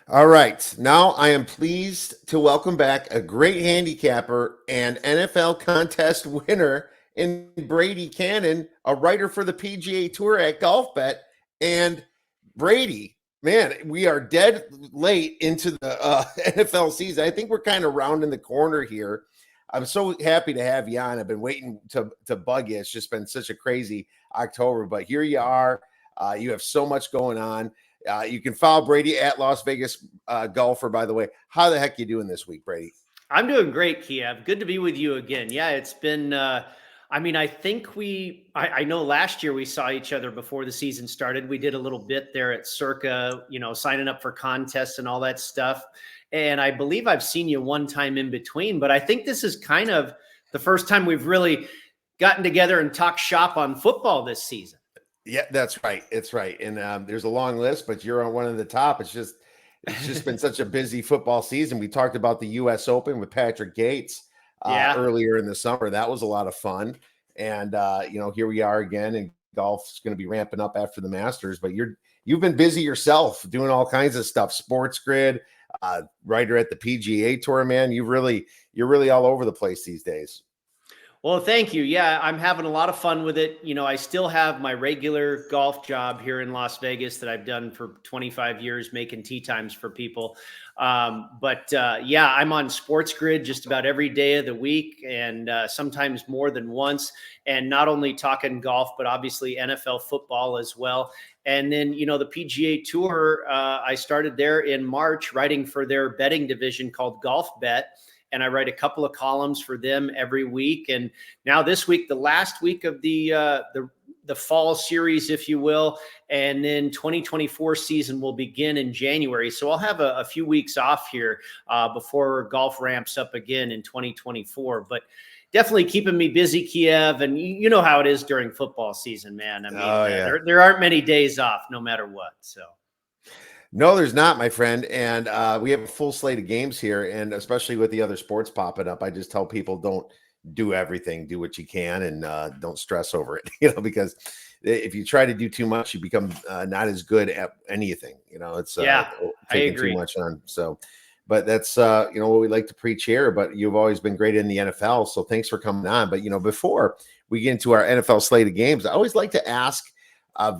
All right. Now I am pleased to welcome back a great handicapper and NFL contest winner in Brady Kannon, a writer for the PGA Tour at Golf Bet. And Brady, man, we are dead late into the NFL season. I think we're kind of rounding the corner here. I'm so happy to have you on. I've been waiting to bug you. It's just been such a crazy October, but here you are. You have so much going on. You can follow Brady at Las Vegas Golfer, by the way. How the heck you doing this week, Brady? I'm doing great, Kiev. Good to be with you again. Yeah, it's been, I think I know last year we saw each other before the season started. We did a little bit there at Circa, signing up for contests and all that stuff. And I believe I've seen you one time in between, but I think this is kind of the first time we've really gotten together and talked shop on football this season. Yeah, that's right. It's right. And there's a long list, but you're on one of the top. It's just been such a busy football season. We talked about the U.S. Open with Patrick Gates Yeah. earlier in the summer. That was a lot of fun. And here we are again, and golf's going to be ramping up after the Masters. But you've been busy yourself doing all kinds of stuff. Sports Grid, writer at the PGA Tour, man. You're really all over the place these days. Well, thank you. Yeah, I'm having a lot of fun with it. I still have my regular golf job here in Las Vegas that I've done for 25 years, making tee times for people. Yeah, I'm on Sports Grid just about every day of the week, and sometimes more than once. And not only talking golf, but obviously NFL football as well. And then, the PGA Tour, I started there in March, writing for their betting division called Golf Bet. And I write a couple of columns for them every week. And now this week, the last week of the fall series, if you will, and then 2024 season will begin in January. So I'll have a few weeks off here before golf ramps up again in 2024. But definitely keeping me busy, Kiev. And you know how it is during football season, man. I mean, there aren't many days off, no matter what. So. No, there's not, my friend. And we have a full slate of games here. And especially with the other sports popping up, I just tell people don't do everything, do what you can, and don't stress over it, because if you try to do too much, you become not as good at anything. It's taking too much on. So, but that's, what we like to preach here. But you've always been great in the NFL. So thanks for coming on. But, before we get into our NFL slate of games, I always like to ask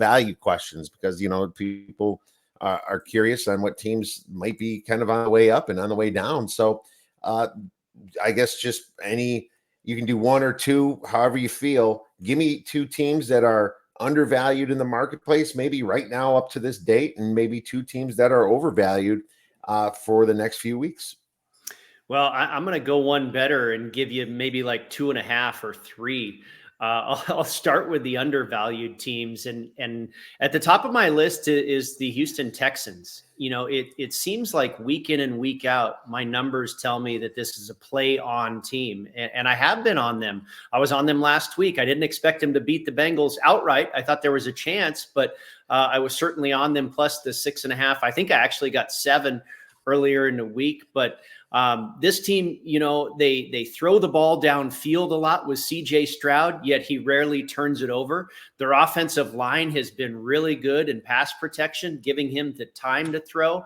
value questions because, people are curious on what teams might be kind of on the way up and on the way down. So I guess just you can do one or two, however you feel. Give me two teams that are undervalued in the marketplace, maybe right now up to this date, and maybe two teams that are overvalued for the next few weeks. Well, I'm going to go one better and give you maybe like 2.5 or 3. I'll start with the undervalued teams, and at the top of my list is the Houston Texans. It seems like week in and week out, my numbers tell me that this is a play on team, and I have been on them. I was on them last week. I didn't expect them to beat the Bengals outright. I thought there was a chance, but I was certainly on them plus the 6.5. I think I actually got 7 earlier in the week, but this team, they throw the ball downfield a lot with CJ Stroud, yet he rarely turns it over. Their offensive line has been really good in pass protection, giving him the time to throw.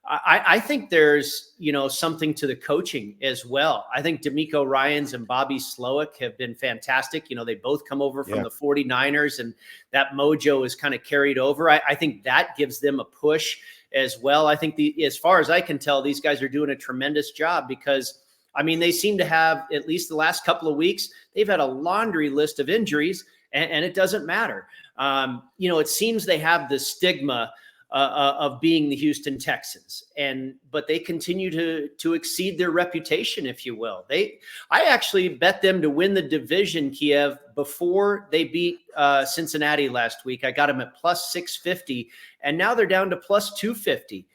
I think there's, something to the coaching as well. I think D'Amico Ryans and Bobby Slowick have been fantastic. They both come over from the 49ers, and that mojo is kind of carried over. I think that gives them a push as well. I think as far as I can tell, these guys are doing a tremendous job because, they seem to have, at least the last couple of weeks, they've had a laundry list of injuries, and it doesn't matter. It seems they have the stigma of being the Houston Texans, but they continue to exceed their reputation, if you will. I actually bet them to win the division, Kiev, before they beat Cincinnati last week. I got them at plus 650, and now they're down to plus 250.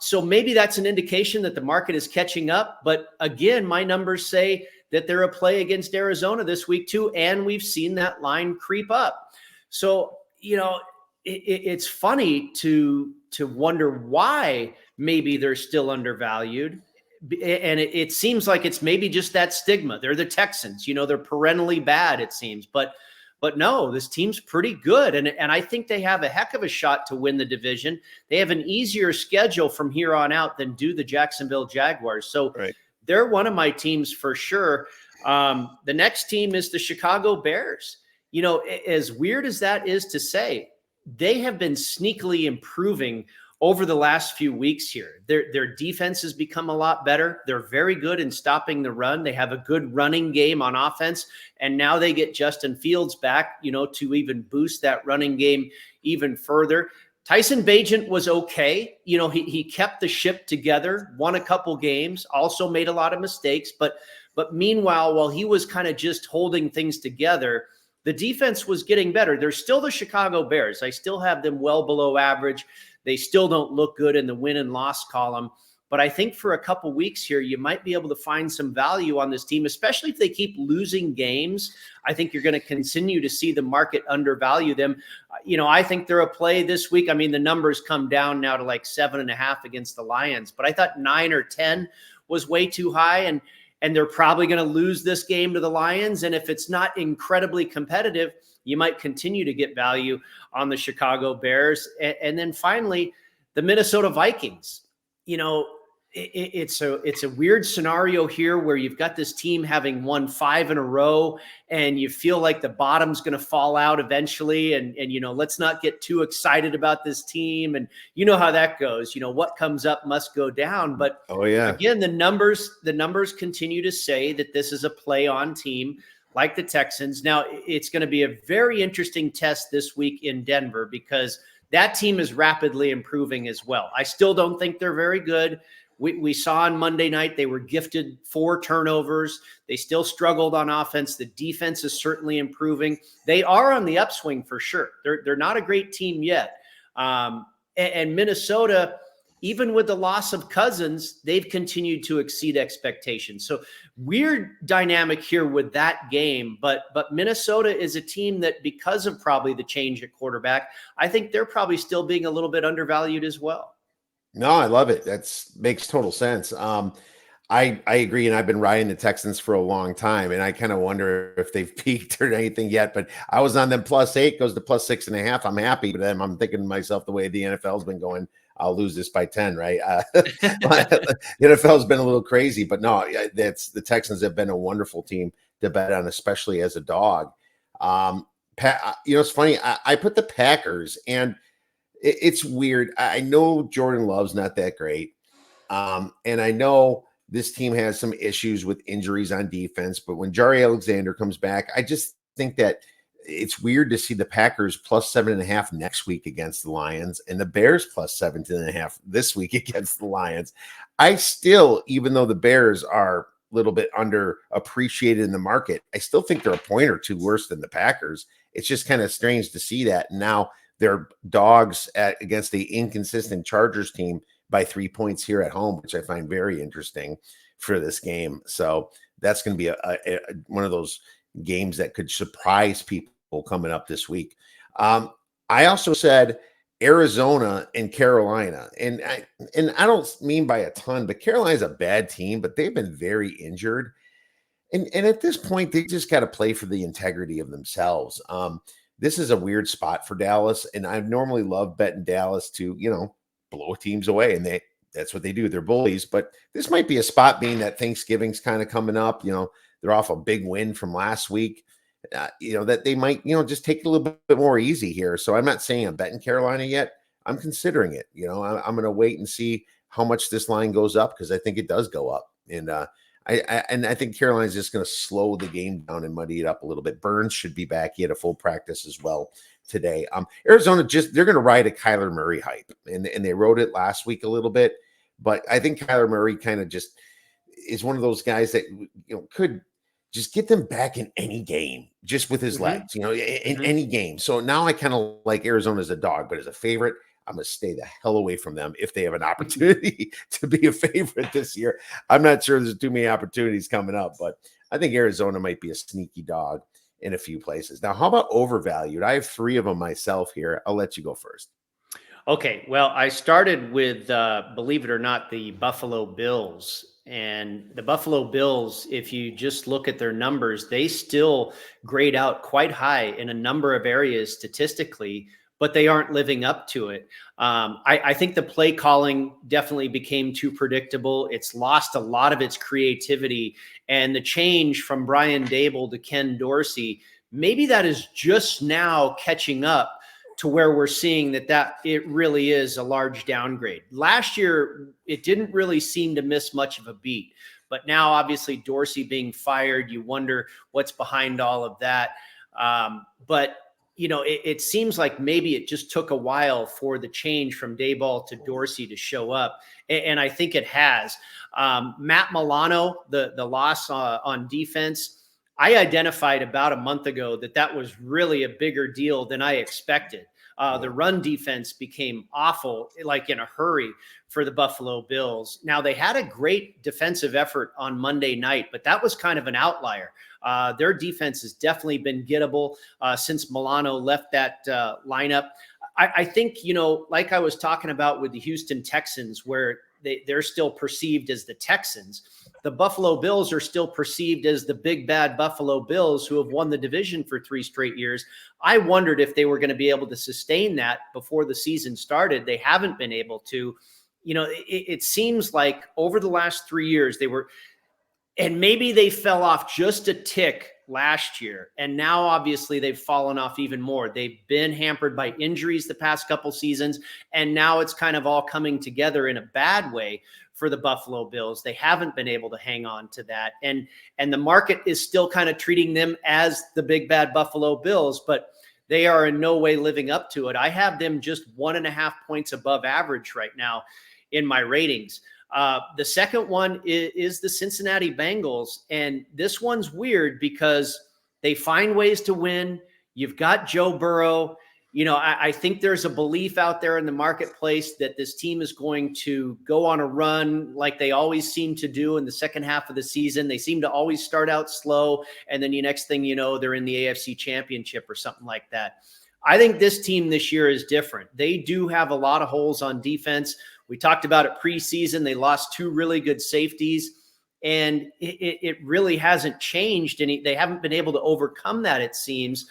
So maybe that's an indication that the market is catching up. But again, my numbers say that they're a play against Arizona this week too, and we've seen that line creep up. So, it's funny to wonder why maybe they're still undervalued. And it seems like it's maybe just that stigma. They're the Texans, they're perennially bad, it seems. But But no, this team's pretty good. And I think they have a heck of a shot to win the division. They have an easier schedule from here on out than do the Jacksonville Jaguars. So Right. they're one of my teams for sure. The next team is the Chicago Bears. You know, as weird as that is to say, they have been sneakily improving over the last few weeks here. Their defense has become a lot better. They're very good in stopping the run. They have a good running game on offense. And now they get Justin Fields back, you know, to even boost that running game even further. Tyson Bagent was okay. You know, he kept the ship together, won a couple games, also made a lot of mistakes. But meanwhile, while he was kind of just holding things together, the defense was getting better. They're still the Chicago Bears. I still have them well below average. They still don't look good in the win and loss column. But I think for a couple weeks here, you might be able to find some value on this team, especially if they keep losing games. I think you're going to continue to see the market undervalue them. You know, I think they're a play this week. I mean, the numbers come down now to like 7.5 against the Lions, but I thought 9 or 10 was way too high. And they're probably going to lose this game to the Lions. And if it's not incredibly competitive, you might continue to get value on the Chicago Bears. And then finally, the Minnesota Vikings. You know, it's a weird scenario here where you've got this team having won 5 in a row and you feel like the bottom's going to fall out eventually. And, you know, let's not get too excited about this team. And you know how that goes. You know, what comes up must go down. But again, the numbers continue to say that this is a play on team like the Texans. Now, it's going to be a very interesting test this week in Denver because that team is rapidly improving as well. I still don't think they're very good. We saw on Monday night, they were gifted 4 turnovers. They still struggled on offense. The defense is certainly improving. They are on the upswing for sure. They're not a great team yet. And Minnesota, even with the loss of Cousins, they've continued to exceed expectations. So weird dynamic here with that game. But Minnesota is a team that, because of probably the change at quarterback, I think they're probably still being a little bit undervalued as well. No, I love it. That's makes total sense. I agree, and I've been riding the Texans for a long time, and I kind of wonder if they've peaked or anything yet. But I was on them +8, goes to +6.5. I'm happy, but then I'm thinking to myself, the way the NFL's been going, I'll lose this by 10, right? The NFL's been a little crazy, but no, that's the Texans have been a wonderful team to bet on, especially as a dog. You know, it's funny. I put the Packers, and it's weird. I know Jordan Love's not that great. And I know this team has some issues with injuries on defense, but when Jari Alexander comes back, I just think that it's weird to see the Packers +7.5 next week against the Lions and the Bears +17.5 this week against the Lions. I still, even though the Bears are a little bit underappreciated in the market, I still think they're a point or two worse than the Packers. It's just kind of strange to see that. And now they're dogs against the inconsistent Chargers team by 3 points here at home, which I find very interesting for this game. So that's going to be one of those games that could surprise people coming up this week. I also said Arizona and Carolina, and I don't mean by a ton, but Carolina's a bad team, but they've been very injured. And at this point, they just got to play for the integrity of themselves. This is a weird spot for Dallas, and I normally love betting Dallas to, you know, blow teams away, and that's what they do. They're bullies, but this might be a spot, being that Thanksgiving's kind of coming up. You know, they're off a big win from last week. You know, that they might, you know, just take it a little bit more easy here. So I'm not saying I'm betting Carolina yet. I'm considering it. You know, I'm going to wait and see how much this line goes up, because I think it does go up. And I think Carolina's just going to slow the game down and muddy it up a little bit. Burns should be back. He had a full practice as well today. Arizona, they're going to ride a Kyler Murray hype, and they rode it last week a little bit, but I think Kyler Murray kind of just is one of those guys that, you know, could just get them back in any game just with his legs, you know, in any game. So now I kind of like Arizona as a dog, but as a favorite, I'm going to stay the hell away from them if they have an opportunity to be a favorite this year. I'm not sure there's too many opportunities coming up, but I think Arizona might be a sneaky dog in a few places. Now, how about overvalued? I have 3 of them myself here. I'll let you go first. Okay. Well, I started with, believe it or not, the Buffalo Bills. And the Buffalo Bills, if you just look at their numbers, they still grade out quite high in a number of areas statistically, but they aren't living up to it. I think the play calling definitely became too predictable. It's lost a lot of its creativity, and the change from Brian Dable to Ken Dorsey, maybe that is just now catching up to where we're seeing that it really is a large downgrade. Last year, it didn't really seem to miss much of a beat, but now obviously Dorsey being fired, you wonder what's behind all of that. But it seems like maybe it just took a while for the change from Daboll to Dorsey to show up. And I think it has. Matt Milano, the loss on defense, I identified about a month ago that was really a bigger deal than I expected. The run defense became awful, like in a hurry for the Buffalo Bills. Now, they had a great defensive effort on Monday night, but that was kind of an outlier. Their defense has definitely been gettable since Milano left that lineup. I think, like I was talking about with the Houston Texans, where they're still perceived as the Texans, the Buffalo Bills are still perceived as the big bad Buffalo Bills who have won the division for 3 straight years. I wondered if they were going to be able to sustain that before the season started. They haven't been able to. It seems like over the last 3 years they were, and maybe they fell off just a tick last year. And now obviously they've fallen off even more. They've been hampered by injuries the past couple seasons. And now it's kind of all coming together in a bad way for the Buffalo Bills. They haven't been able to hang on to that. And the market is still kind of treating them as the big bad Buffalo Bills, but they are in no way living up to it. I have them just 1.5 points above average right now in my ratings. The second one is the Cincinnati Bengals. And this one's weird because they find ways to win. You've got Joe Burrow. I think there's a belief out there in the marketplace that this team is going to go on a run like they always seem to do in the second half of the season. They seem to always start out slow, and then the next thing you know, they're in the AFC Championship or something like that. I think this team this year is different. They do have a lot of holes on defense. We talked about it preseason. They lost 2 really good safeties, and it really hasn't changed. And they haven't been able to overcome that, it seems.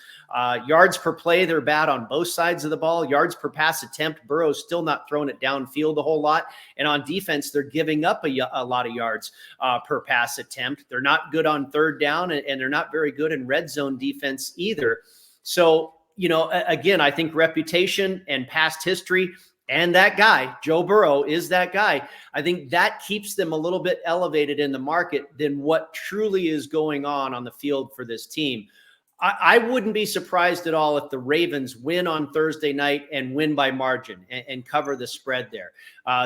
Yards per play, they're bad on both sides of the ball. Yards per pass attempt, Burrow's still not throwing it downfield a whole lot. And on defense, they're giving up a lot of yards per pass attempt. They're not good on third down, and they're not very good in red zone defense either. So, again, I think reputation and past history, and that guy, Joe Burrow, is that guy. I think that keeps them a little bit elevated in the market than what truly is going on the field for this team. I wouldn't be surprised at all if the Ravens win on Thursday night and win by margin and cover the spread there.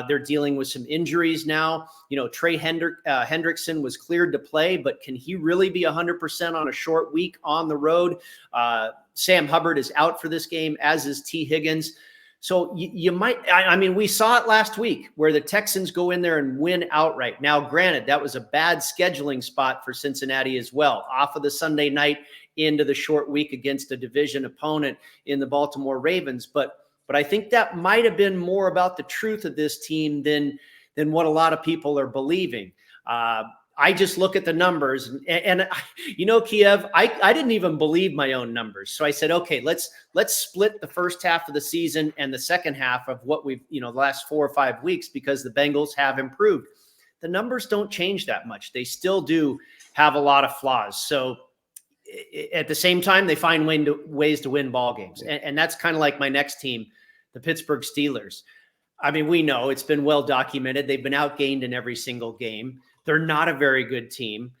They're dealing with some injuries now. Trey Hendrickson was cleared to play, but can he really be 100% on a short week on the road? Sam Hubbard is out for this game, as is T. Higgins. So you might, we saw it last week where the Texans go in there and win outright. Now, granted, that was a bad scheduling spot for Cincinnati as well, off of the Sunday night into the short week against a division opponent in the Baltimore Ravens. But I think that might have been more about the truth of this team than what a lot of people are believing. I just look at the numbers and Kiev, I didn't even believe my own numbers. So I said, okay, let's split the first half of the season and the second half of what we've, the last 4 or 5 weeks, because the Bengals have improved. The numbers don't change that much. They still do have a lot of flaws. So at the same time, they find ways to win ball games. And that's kind of like my next team, the Pittsburgh Steelers. We know it's been well documented. They've been outgained in every single game. They're not a very good team.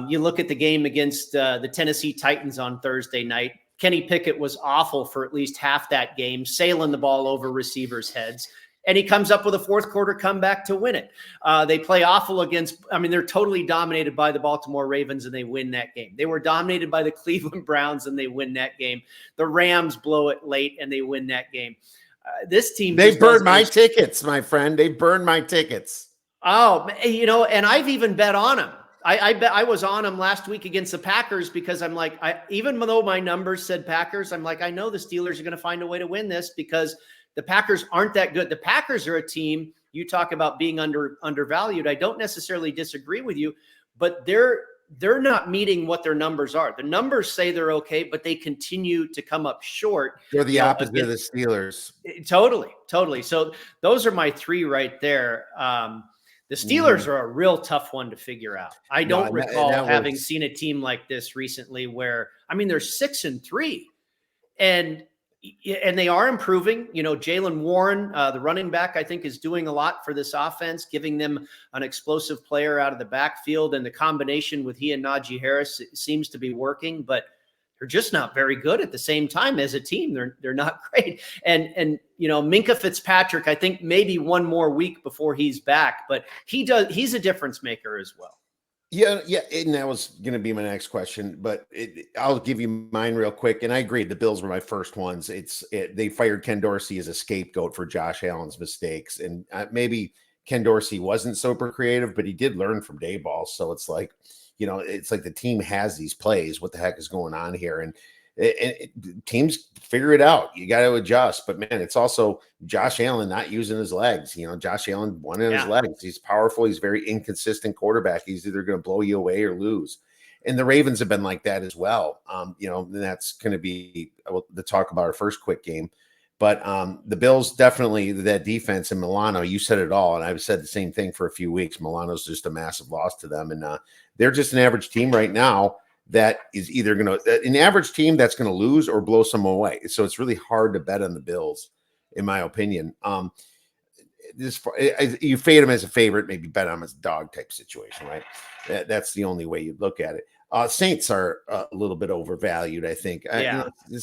You look at the game against the Tennessee Titans on Thursday night. Kenny Pickett was awful for at least half that game, sailing the ball over receivers' heads. And he comes up with a fourth quarter comeback to win it. They play awful against, they're totally dominated by the Baltimore Ravens and they win that game. They were dominated by the Cleveland Browns and they win that game. The Rams blow it late and they win that game. This team. They burned my tickets, my friend. They burned my tickets. Oh, and I've even bet on them. I bet I was on them last week against the Packers because I'm like, even though my numbers said Packers, I'm like, I know the Steelers are going to find a way to win this because the Packers aren't that good. The Packers are a team you talk about being undervalued. I don't necessarily disagree with you, but they're not meeting what their numbers are. The numbers say they're okay, but they continue to come up short. They're the opposite of the Steelers. Totally. So those are my three right there. The Steelers are a real tough one to figure out. I don't recall having seen a team like this recently where, I mean, they're 6-3 and they are improving. You know, Jaylen Warren, the running back, I think is doing a lot for this offense, giving them an explosive player out of the backfield. And the combination with he and Najee Harris seems to be working, but they're just not very good at the same time as a team. They're not great. And you know, Minkah Fitzpatrick, I think maybe one more week before he's back, but he's a difference maker as well. Yeah. And that was going to be my next question, but I'll give you mine real quick. And I agree, the Bills were my first ones. They fired Ken Dorsey as a scapegoat for Josh Allen's mistakes, and maybe Ken Dorsey wasn't super creative, but he did learn from Daboll. So it's like, you know, it's like the team has these plays. What the heck is going on here? And teams figure it out. You got to adjust. But man, it's also Josh Allen not using his legs. You know, Josh Allen one of his legs. He's powerful. He's very inconsistent quarterback. He's either going to blow you away or lose. And the Ravens have been like that as well. You know, and that's going to be the talk about our first quick game. But the Bills definitely, that defense and Milano, you said it all. And I've said the same thing for a few weeks. Milano's just a massive loss to them. And they're just an average team right now that is either going to, an average team that's going to lose or blow some away. So it's really hard to bet on the Bills, in my opinion. You fade them as a favorite, maybe bet them as a dog type situation, right? That's the only way you look at it. Saints are a little bit overvalued, I think. Yeah, the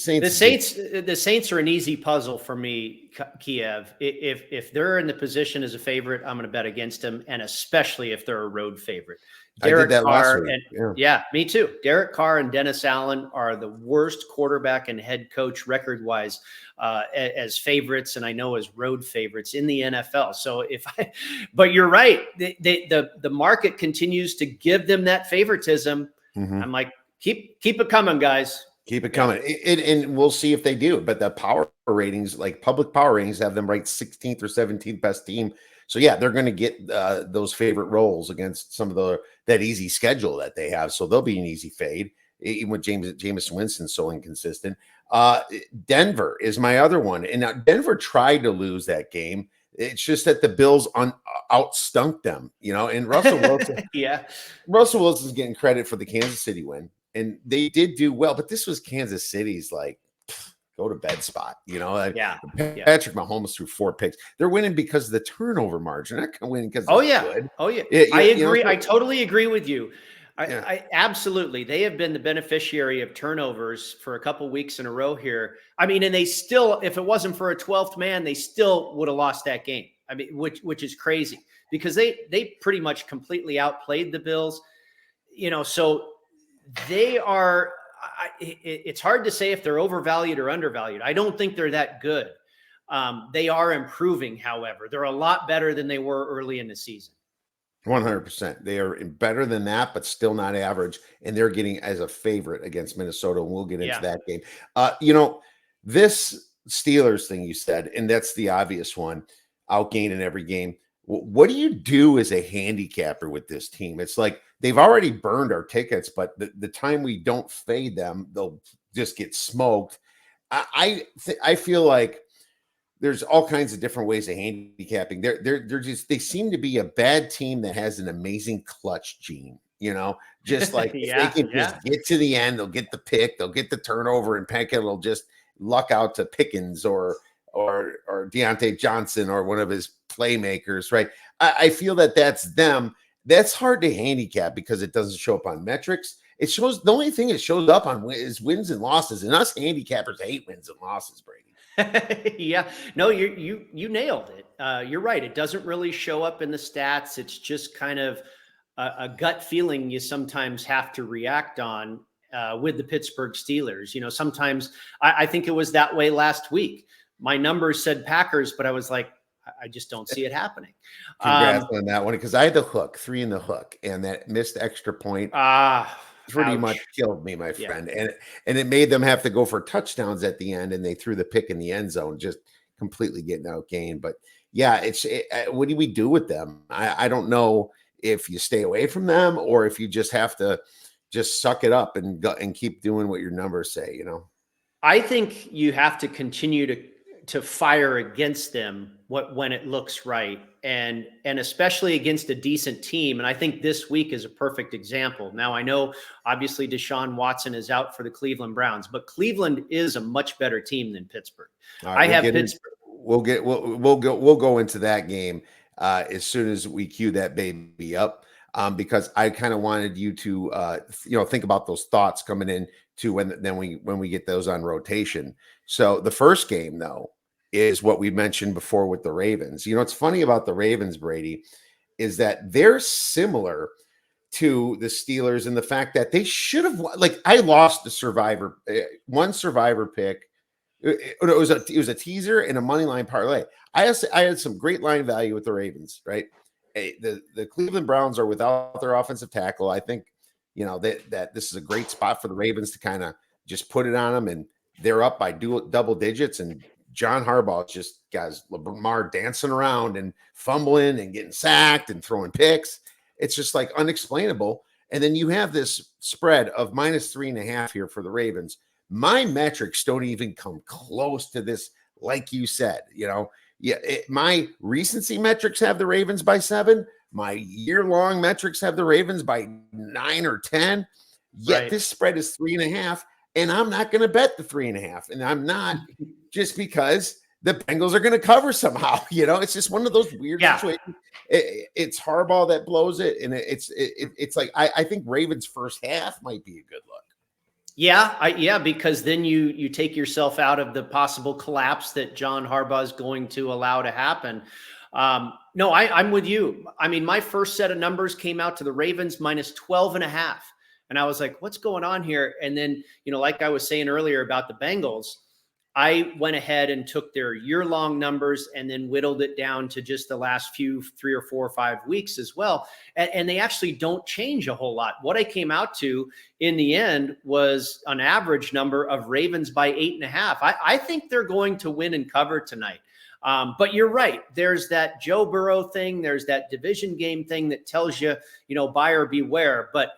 Saints are an easy puzzle for me, Kiev. If they're in the position as a favorite, I'm going to bet against them, and especially if they're a road favorite. Derek Carr and me too. Derek Carr and Dennis Allen are the worst quarterback and head coach record-wise as favorites, and I know as road favorites in the NFL. So but you're right. The market continues to give them that favoritism. Mm-hmm. I'm like, keep it coming, guys. Keep it coming. And we'll see if they do. But the power ratings, like public power ratings, have them ranked 16th or 17th best team. So yeah, they're going to get those favorite roles against some of that easy schedule that they have. So they'll be an easy fade, even with Jameis Winston so inconsistent. Denver is my other one. And now Denver tried to lose that game. It's just that the Bills outstunk them, you know, and Russell Wilson. Russell Wilson's getting credit for the Kansas City win. And they did do well, but this was Kansas City's like go to bed spot, you know. Patrick Mahomes threw 4 picks. They're winning because of the turnover margin. They're not going to win because good. I agree. I totally agree with you. I absolutely. They have been the beneficiary of turnovers for a couple weeks in a row here. I mean, and they still, if it wasn't for a 12th man, they still would have lost that game. I mean, which is crazy because they pretty much completely outplayed the Bills. You know, so they are. It's hard to say if they're overvalued or undervalued. I don't think they're that good. They are improving, however. They're a lot better than they were early in the season. 100%. They are better than that, but still not average. And they're getting as a favorite against Minnesota. And we'll get into that game. You know, this Steelers thing you said, and that's the obvious one, outgained in every game. What do you do as a handicapper with this team? It's like they've already burned our tickets, but the time we don't fade them, they'll just get smoked. I feel like there's all kinds of different ways of handicapping. They seem to be a bad team that has an amazing clutch gene, you know, just like they can just get to the end, they'll get the pick, they'll get the turnover, and Pickett will just luck out to Pickens or Deontay Johnson or one of his playmakers, right? I feel that's them. That's hard to handicap because it doesn't show up on metrics. It shows, the only thing it shows up on is wins and losses, and us handicappers hate wins and losses, Brady. No, you nailed it. You're right. It doesn't really show up in the stats. It's just kind of a gut feeling you sometimes have to react on with the Pittsburgh Steelers. You know, sometimes I think it was that way last week. My numbers said Packers, but I was like, I just don't see it happening. Congrats on that one, because I had the hook, 3 in the hook, and that missed extra point. Pretty much killed me, my friend. And it made them have to go for touchdowns at the end, and they threw the pick in the end zone just completely getting outgained. But yeah, what do we do with them? I don't know if you stay away from them or if you just have to just suck it up and go and keep doing what your numbers say, you know. I think you have to continue to fire against them when it looks right, and especially against a decent team. And I think this week is a perfect example. Now I know obviously Deshaun Watson is out for the Cleveland Browns, but Cleveland is a much better team than Pittsburgh. All right, I have Pittsburgh. We'll go into that game as soon as we cue that baby up, because I kind of wanted you to think about those thoughts coming in to when we get those on rotation. So the first game though is what we mentioned before with the Ravens. You know, what's funny about the Ravens, Brady, is that they're similar to the Steelers in the fact that they should have, like, I lost the one survivor pick. It was a teaser and a money line parlay. I had some great line value with the Ravens, right? The Cleveland Browns are without their offensive tackle. I think, that this is a great spot for the Ravens to kind of just put it on them, and they're up by double digits, and John Harbaugh just got Lamar dancing around and fumbling and getting sacked and throwing picks. It's just like unexplainable. And then you have this spread of -3.5 here for the Ravens. My metrics don't even come close to this, like you said. My recency metrics have the Ravens by 7. My year-long metrics have the Ravens by 9 or 10. Yet Right. this spread is 3.5, and I'm not going to bet the 3.5. And I'm not, just because the Bengals are going to cover somehow. It's just one of those weird situations. It's Harbaugh that blows it, and it's like I think Ravens first half might be a good look. Yeah, because then you take yourself out of the possible collapse that John Harbaugh is going to allow to happen. No, I'm with you. I mean, my first set of numbers came out to the Ravens -12.5. And I was like, what's going on here? And then, like I was saying earlier about the Bengals, I went ahead and took their year-long numbers and then whittled it down to just the last 3 or 4 or 5 weeks as well. And they actually don't change a whole lot. What I came out to in the end was an average number of Ravens by 8.5. I think they're going to win and cover tonight. But you're right. There's that Joe Burrow thing. There's that division game thing that tells you, buyer beware. But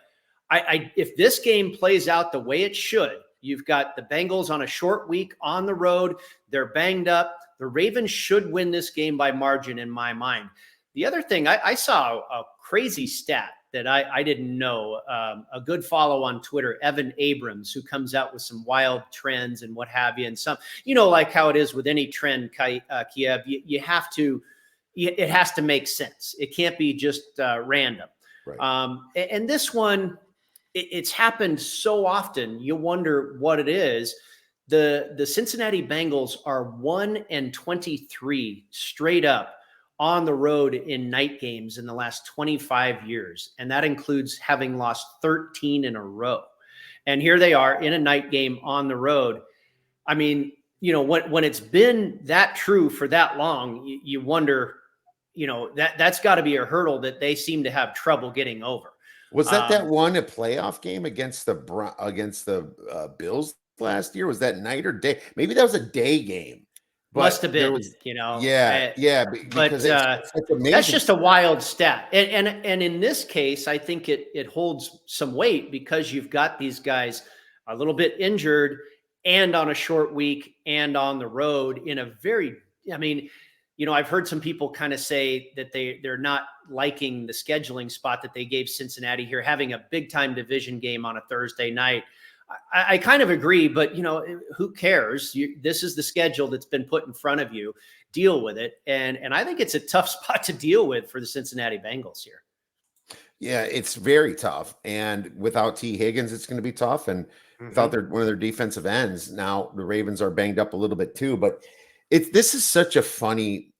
if this game plays out the way it should, you've got the Bengals on a short week on the road. They're banged up. The Ravens should win this game by margin in my mind. The other thing, I saw a crazy stat that I didn't know. A good follow on Twitter, Evan Abrams, who comes out with some wild trends and what have you. And some, like how it is with any trend, Kiev, you have to, it has to make sense. It can't be just random. Right. And this one, it's happened so often, you wonder what it is. The Cincinnati Bengals are 1-23 straight up on the road in night games in the last 25 years. And that includes having lost 13 in a row. And here they are in a night game on the road. I mean, when it's been that true for that long, you wonder, that's got to be a hurdle that they seem to have trouble getting over. Was that one a playoff game against the Bills last year? Was that night or day? Maybe that was a day game. Must have been, Yeah. Because it's amazing. That's just a wild stat. And in this case, I think it holds some weight because you've got these guys a little bit injured and on a short week and on the road in a very, I've heard some people kind of say that they're not liking the scheduling spot that they gave Cincinnati here, having a big time division game on a Thursday night. I kind of agree, but who cares? This is the schedule that's been put in front of you. Deal with it, and I think it's a tough spot to deal with for the Cincinnati Bengals here. Yeah, it's very tough, and without T. Higgins, it's going to be tough, and without one of their defensive ends. Now the Ravens are banged up a little bit too, but this is such a funny,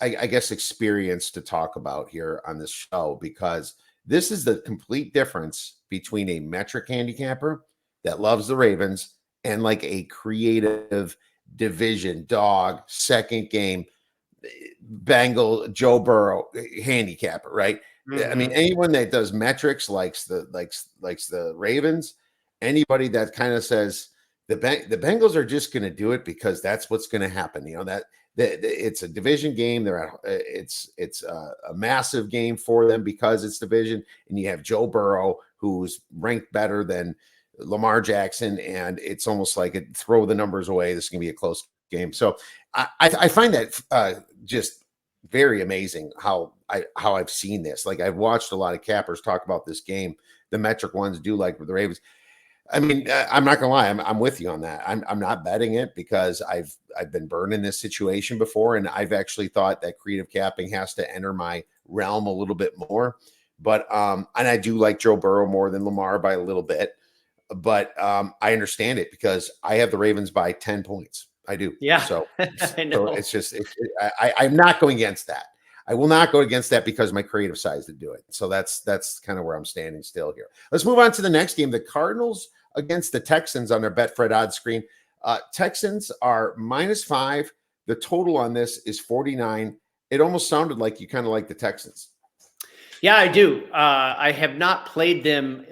I guess, experience to talk about here on this show, because this is the complete difference between a metric handicapper that loves the Ravens and like a creative division dog second game Bengal Joe Burrow handicapper, right? I mean, anyone that does metrics likes the Ravens. Anybody that kind of says the Bengals are just going to do it because that's what's going to happen. It's a division game. It's a massive game for them because it's division, and you have Joe Burrow, who's ranked better than Lamar Jackson, and it's almost like throw the numbers away. This is going to be a close game. So I find that just very amazing how I've seen this. Like, I've watched a lot of cappers talk about this game. The metric ones do like the Ravens. I mean, I'm not gonna lie. I'm with you on that. I'm not betting it because I've been burned in this situation before, and I've actually thought that creative capping has to enter my realm a little bit more. But and I do like Joe Burrow more than Lamar by a little bit. But I understand it because I have the Ravens by 10 points. I do. Yeah, So, I know. so it's just I'm not going against that. I will not go against that because my creative size to do it. So that's kind of where I'm standing still here. Let's move on to the next game. The Cardinals against the Texans on their Betfred odds screen. Texans are -5. The total on this is 49. It almost sounded like you kind of like the Texans. Yeah, I do. I have not played them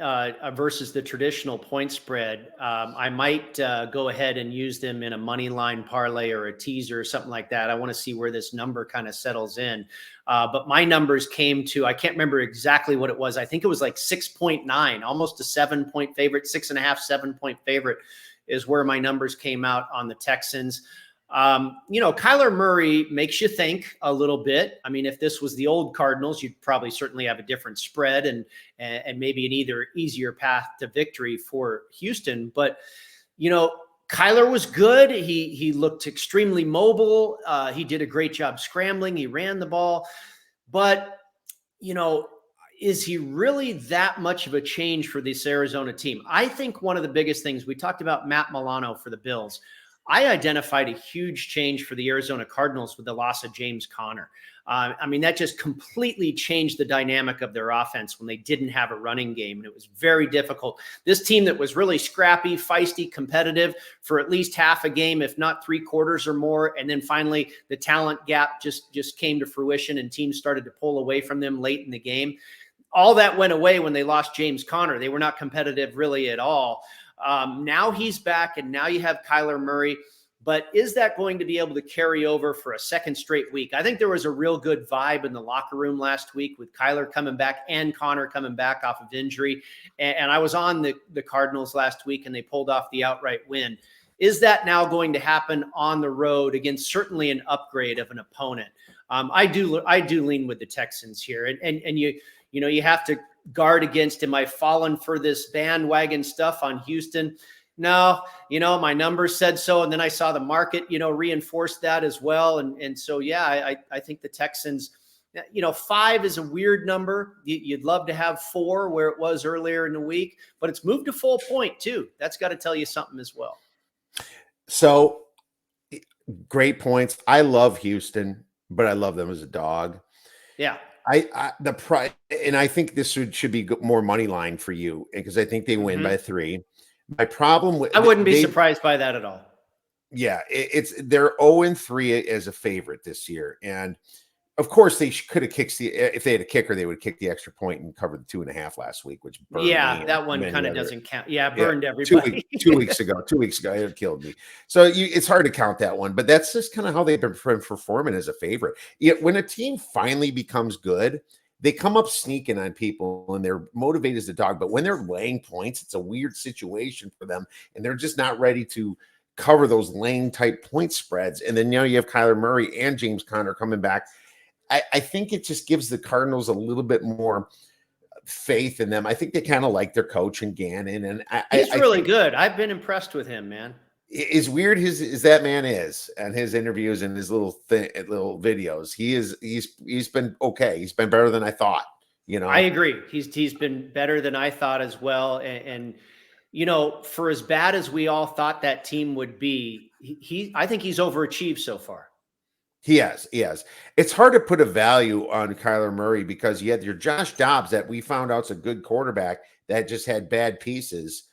versus the traditional point spread. I might go ahead and use them in a money line parlay or a teaser or something like that. I want to see where this number kind of settles in. But my numbers came to, I can't remember exactly what it was. I think it was like 6.9, almost a 7-point favorite, 6.5, 7-point favorite is where my numbers came out on the Texans. Kyler Murray makes you think a little bit. I mean, if this was the old Cardinals, you'd probably certainly have a different spread and maybe an easier path to victory for Houston. But, Kyler was good. He looked extremely mobile. He did a great job scrambling. He ran the ball. But, is he really that much of a change for this Arizona team? I think one of the biggest things, we talked about Matt Milano for the Bills. I identified a huge change for the Arizona Cardinals with the loss of James Conner. That just completely changed the dynamic of their offense when they didn't have a running game, and it was very difficult. This team that was really scrappy, feisty, competitive for at least half a game, if not 3/4 or more, and then finally the talent gap just came to fruition and teams started to pull away from them late in the game. All that went away when they lost James Conner. They were not competitive really at all. Now he's back, and now you have Kyler Murray. But is that going to be able to carry over for a second straight week? I think there was a real good vibe in the locker room last week with Kyler coming back and Connor coming back off of injury. And I was on the Cardinals last week, and they pulled off the outright win. Is that now going to happen on the road against certainly an upgrade of an opponent? I do lean with the Texans here, and you have to guard against, am I falling for this bandwagon stuff on Houston? No, my numbers said so. And then I saw the market, reinforce that as well. And so, yeah, I think the Texans, 5 is a weird number. You'd love to have 4 where it was earlier in the week, but it's moved to full point too. That's got to tell you something as well. So great points. I love Houston, but I love them as a dog. Yeah. And I think this should be more money line for you because I think they win by 3. My problem with I wouldn't be surprised by that at all. Yeah, they're 0-3 as a favorite this year, and of course they could have kicked if they had a kicker, they would kick the extra point and cover the 2.5 last week, which burned me that one kind of doesn't count. Yeah, burned everybody. 2 weeks ago, it killed me. So it's hard to count that one, but that's just kind of how they've been performing as a favorite. When a team finally becomes good, they come up sneaking on people and they're motivated as a dog. But when they're laying points, it's a weird situation for them. And they're just not ready to cover those lane type point spreads. And then, you have Kyler Murray and James Conner coming back. I think it just gives the Cardinals a little bit more faith in them. I think they kind of like their coach and Gannon. And he's really good. I've been impressed with him, man. As weird as that man is and his interviews and his little videos, he's been okay. He's been better than I thought. I agree. He's been better than I thought as well. And for as bad as we all thought that team would be, I think he's overachieved so far. He has. It's hard to put a value on Kyler Murray because you had your Josh Dobbs that we found out's a good quarterback that just had bad pieces.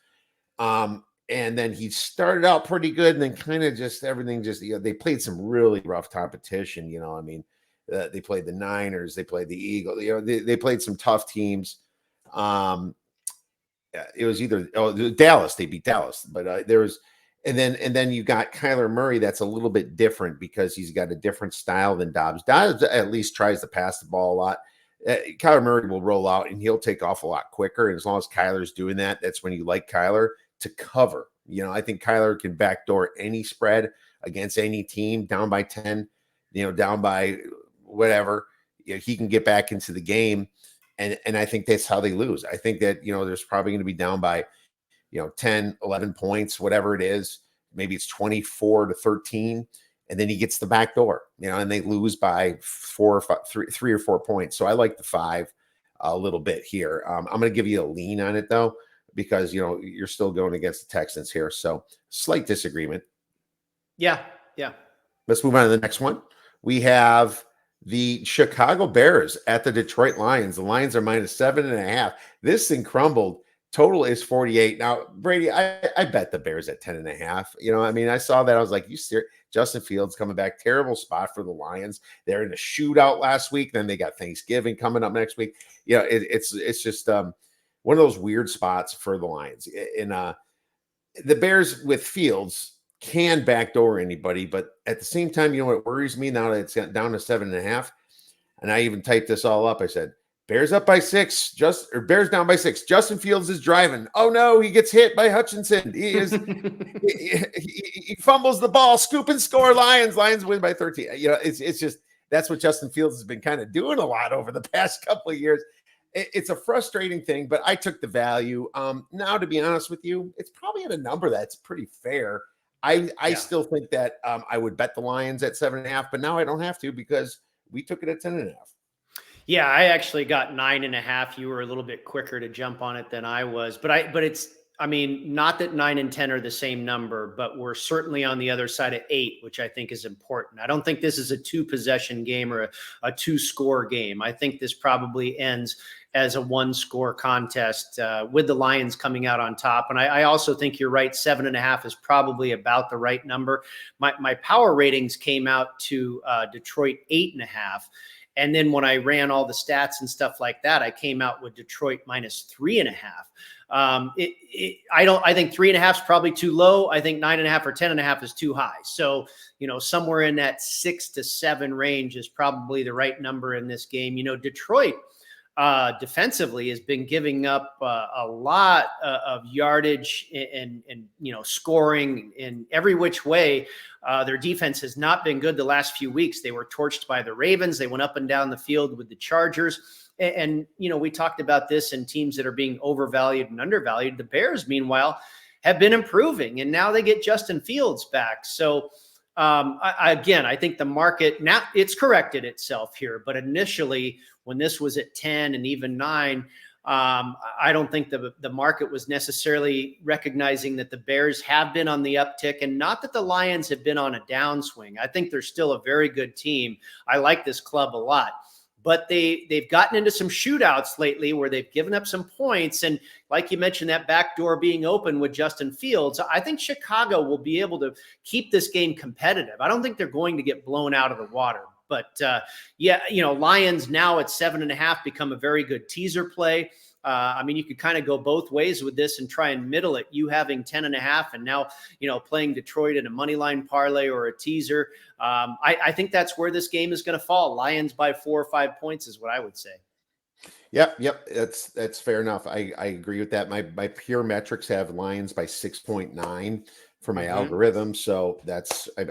And then he started out pretty good and then kind of just everything they played some really rough competition. They played the Niners, they played the Eagles, they played some tough teams. It was either Dallas, they beat Dallas, but And then you got Kyler Murray. That's a little bit different because he's got a different style than Dobbs. Dobbs at least tries to pass the ball a lot. Kyler Murray will roll out and he'll take off a lot quicker. And as long as Kyler's doing that, that's when you like Kyler to cover. I think Kyler can backdoor any spread against any team down by 10, down by whatever. He can get back into the game. And I think that's how they lose. I think that, there's probably going to be down by 10, 11 points, whatever it is. Maybe it's 24-13. And then he gets the back door, and they lose by 3 or 4 points. So I like the 5 a little bit here. I'm going to give you a lean on it though, because, you're still going against the Texans here. So slight disagreement. Yeah. Yeah. Let's move on to the next one. We have the Chicago Bears at the Detroit Lions. The Lions are -7.5. This thing crumbled. Total is 48. Now, Brady, I bet the Bears at 10.5. I saw that. I was like, you serious? Justin Fields coming back. Terrible spot for the Lions. They're in a shootout last week. Then they got Thanksgiving coming up next week. It's just one of those weird spots for the Lions. And the Bears with Fields can backdoor anybody. But at the same time, what worries me now that it's down to 7.5. And I even typed this all up. I said, Bears up by 6, Bears down by 6. Justin Fields is driving. Oh no, he gets hit by Hutchinson. He fumbles the ball, scoop and score. Lions win by 13. It's just that's what Justin Fields has been kind of doing a lot over the past couple of years. It's a frustrating thing, but I took the value. Now, to be honest with you, it's probably at a number that's pretty fair. I still think that I would bet the Lions at 7.5, but now I don't have to because we took it at 10.5. Yeah, I actually got 9.5. You were a little bit quicker to jump on it than I was, but it's not that 9 and 10 are the same number, but we're certainly on the other side of 8, which I think is important. I don't think this is a 2-possession game or a 2-score game. I think this probably ends as a 1-score contest with the Lions coming out on top. And I also think you're right. 7.5 is probably about the right number. My power ratings came out to Detroit 8.5. And then when I ran all the stats and stuff like that, I came out with Detroit -3.5. I think 3.5 is probably too low. I think 9.5 or 10.5 is too high. So, somewhere in that 6 to 7 range is probably the right number in this game. Detroit defensively has been giving up a lot of yardage and scoring in every which way. Their defense has not been good the last few weeks. They were torched by the Ravens. They went up and down the field with the Chargers. And we talked about this in teams that are being overvalued and undervalued. The Bears, meanwhile, have been improving, and now they get Justin Fields back. So, I think the market, now it's corrected itself here, but initially when this was at 10 and even 9, I don't think the market was necessarily recognizing that the Bears have been on the uptick, and not that the Lions have been on a downswing. I think they're still a very good team. I like this club a lot. But they've gotten into some shootouts lately where they've given up some points. And like you mentioned, that back door being open with Justin Fields, I think Chicago will be able to keep this game competitive. I don't think they're going to get blown out of the water. But Lions now at 7.5 become a very good teaser play. You could kind of go both ways with this and try and middle it. You having 10.5 and now, playing Detroit in a money line parlay or a teaser. I think that's where this game is going to fall. Lions by 4 or 5 points is what I would say. Yep. That's fair enough. I agree with that. My pure metrics have Lions by 6.9 for my algorithm. So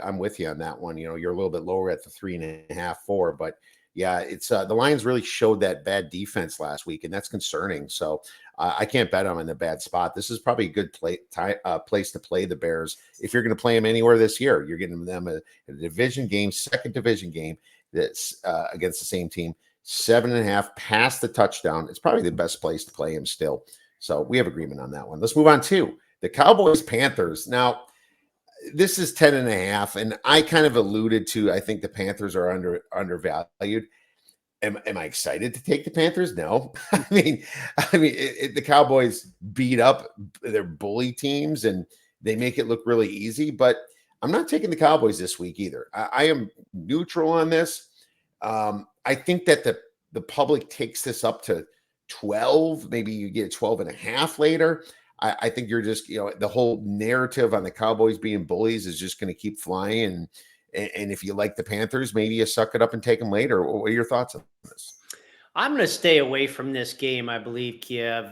I'm with you on that one. You're a little bit lower at the 3.5, 4, but yeah, it's the Lions really showed that bad defense last week, and that's concerning. So I can't bet them in a bad spot. This is probably a good place to play the Bears. If you're going to play them anywhere this year, you're getting them a division game, second division game that's against the same team. 7.5 past the touchdown. It's probably the best place to play him still. So we have agreement on that one. Let's move on to the Cowboys Panthers. Now, this is 10.5, and I kind of alluded to, I think the Panthers are undervalued. Am I excited to take the Panthers? No. The Cowboys beat up their bully teams and they make it look really easy, but I'm not taking the Cowboys this week either. I am neutral on this. I think that the public takes this up to 12. Maybe you get 12.5 later. I think you're just, the whole narrative on the Cowboys being bullies is just going to keep flying. And if you like the Panthers, maybe you suck it up and take them later. What are your thoughts on this? I'm going to stay away from this game, I believe, Kiev.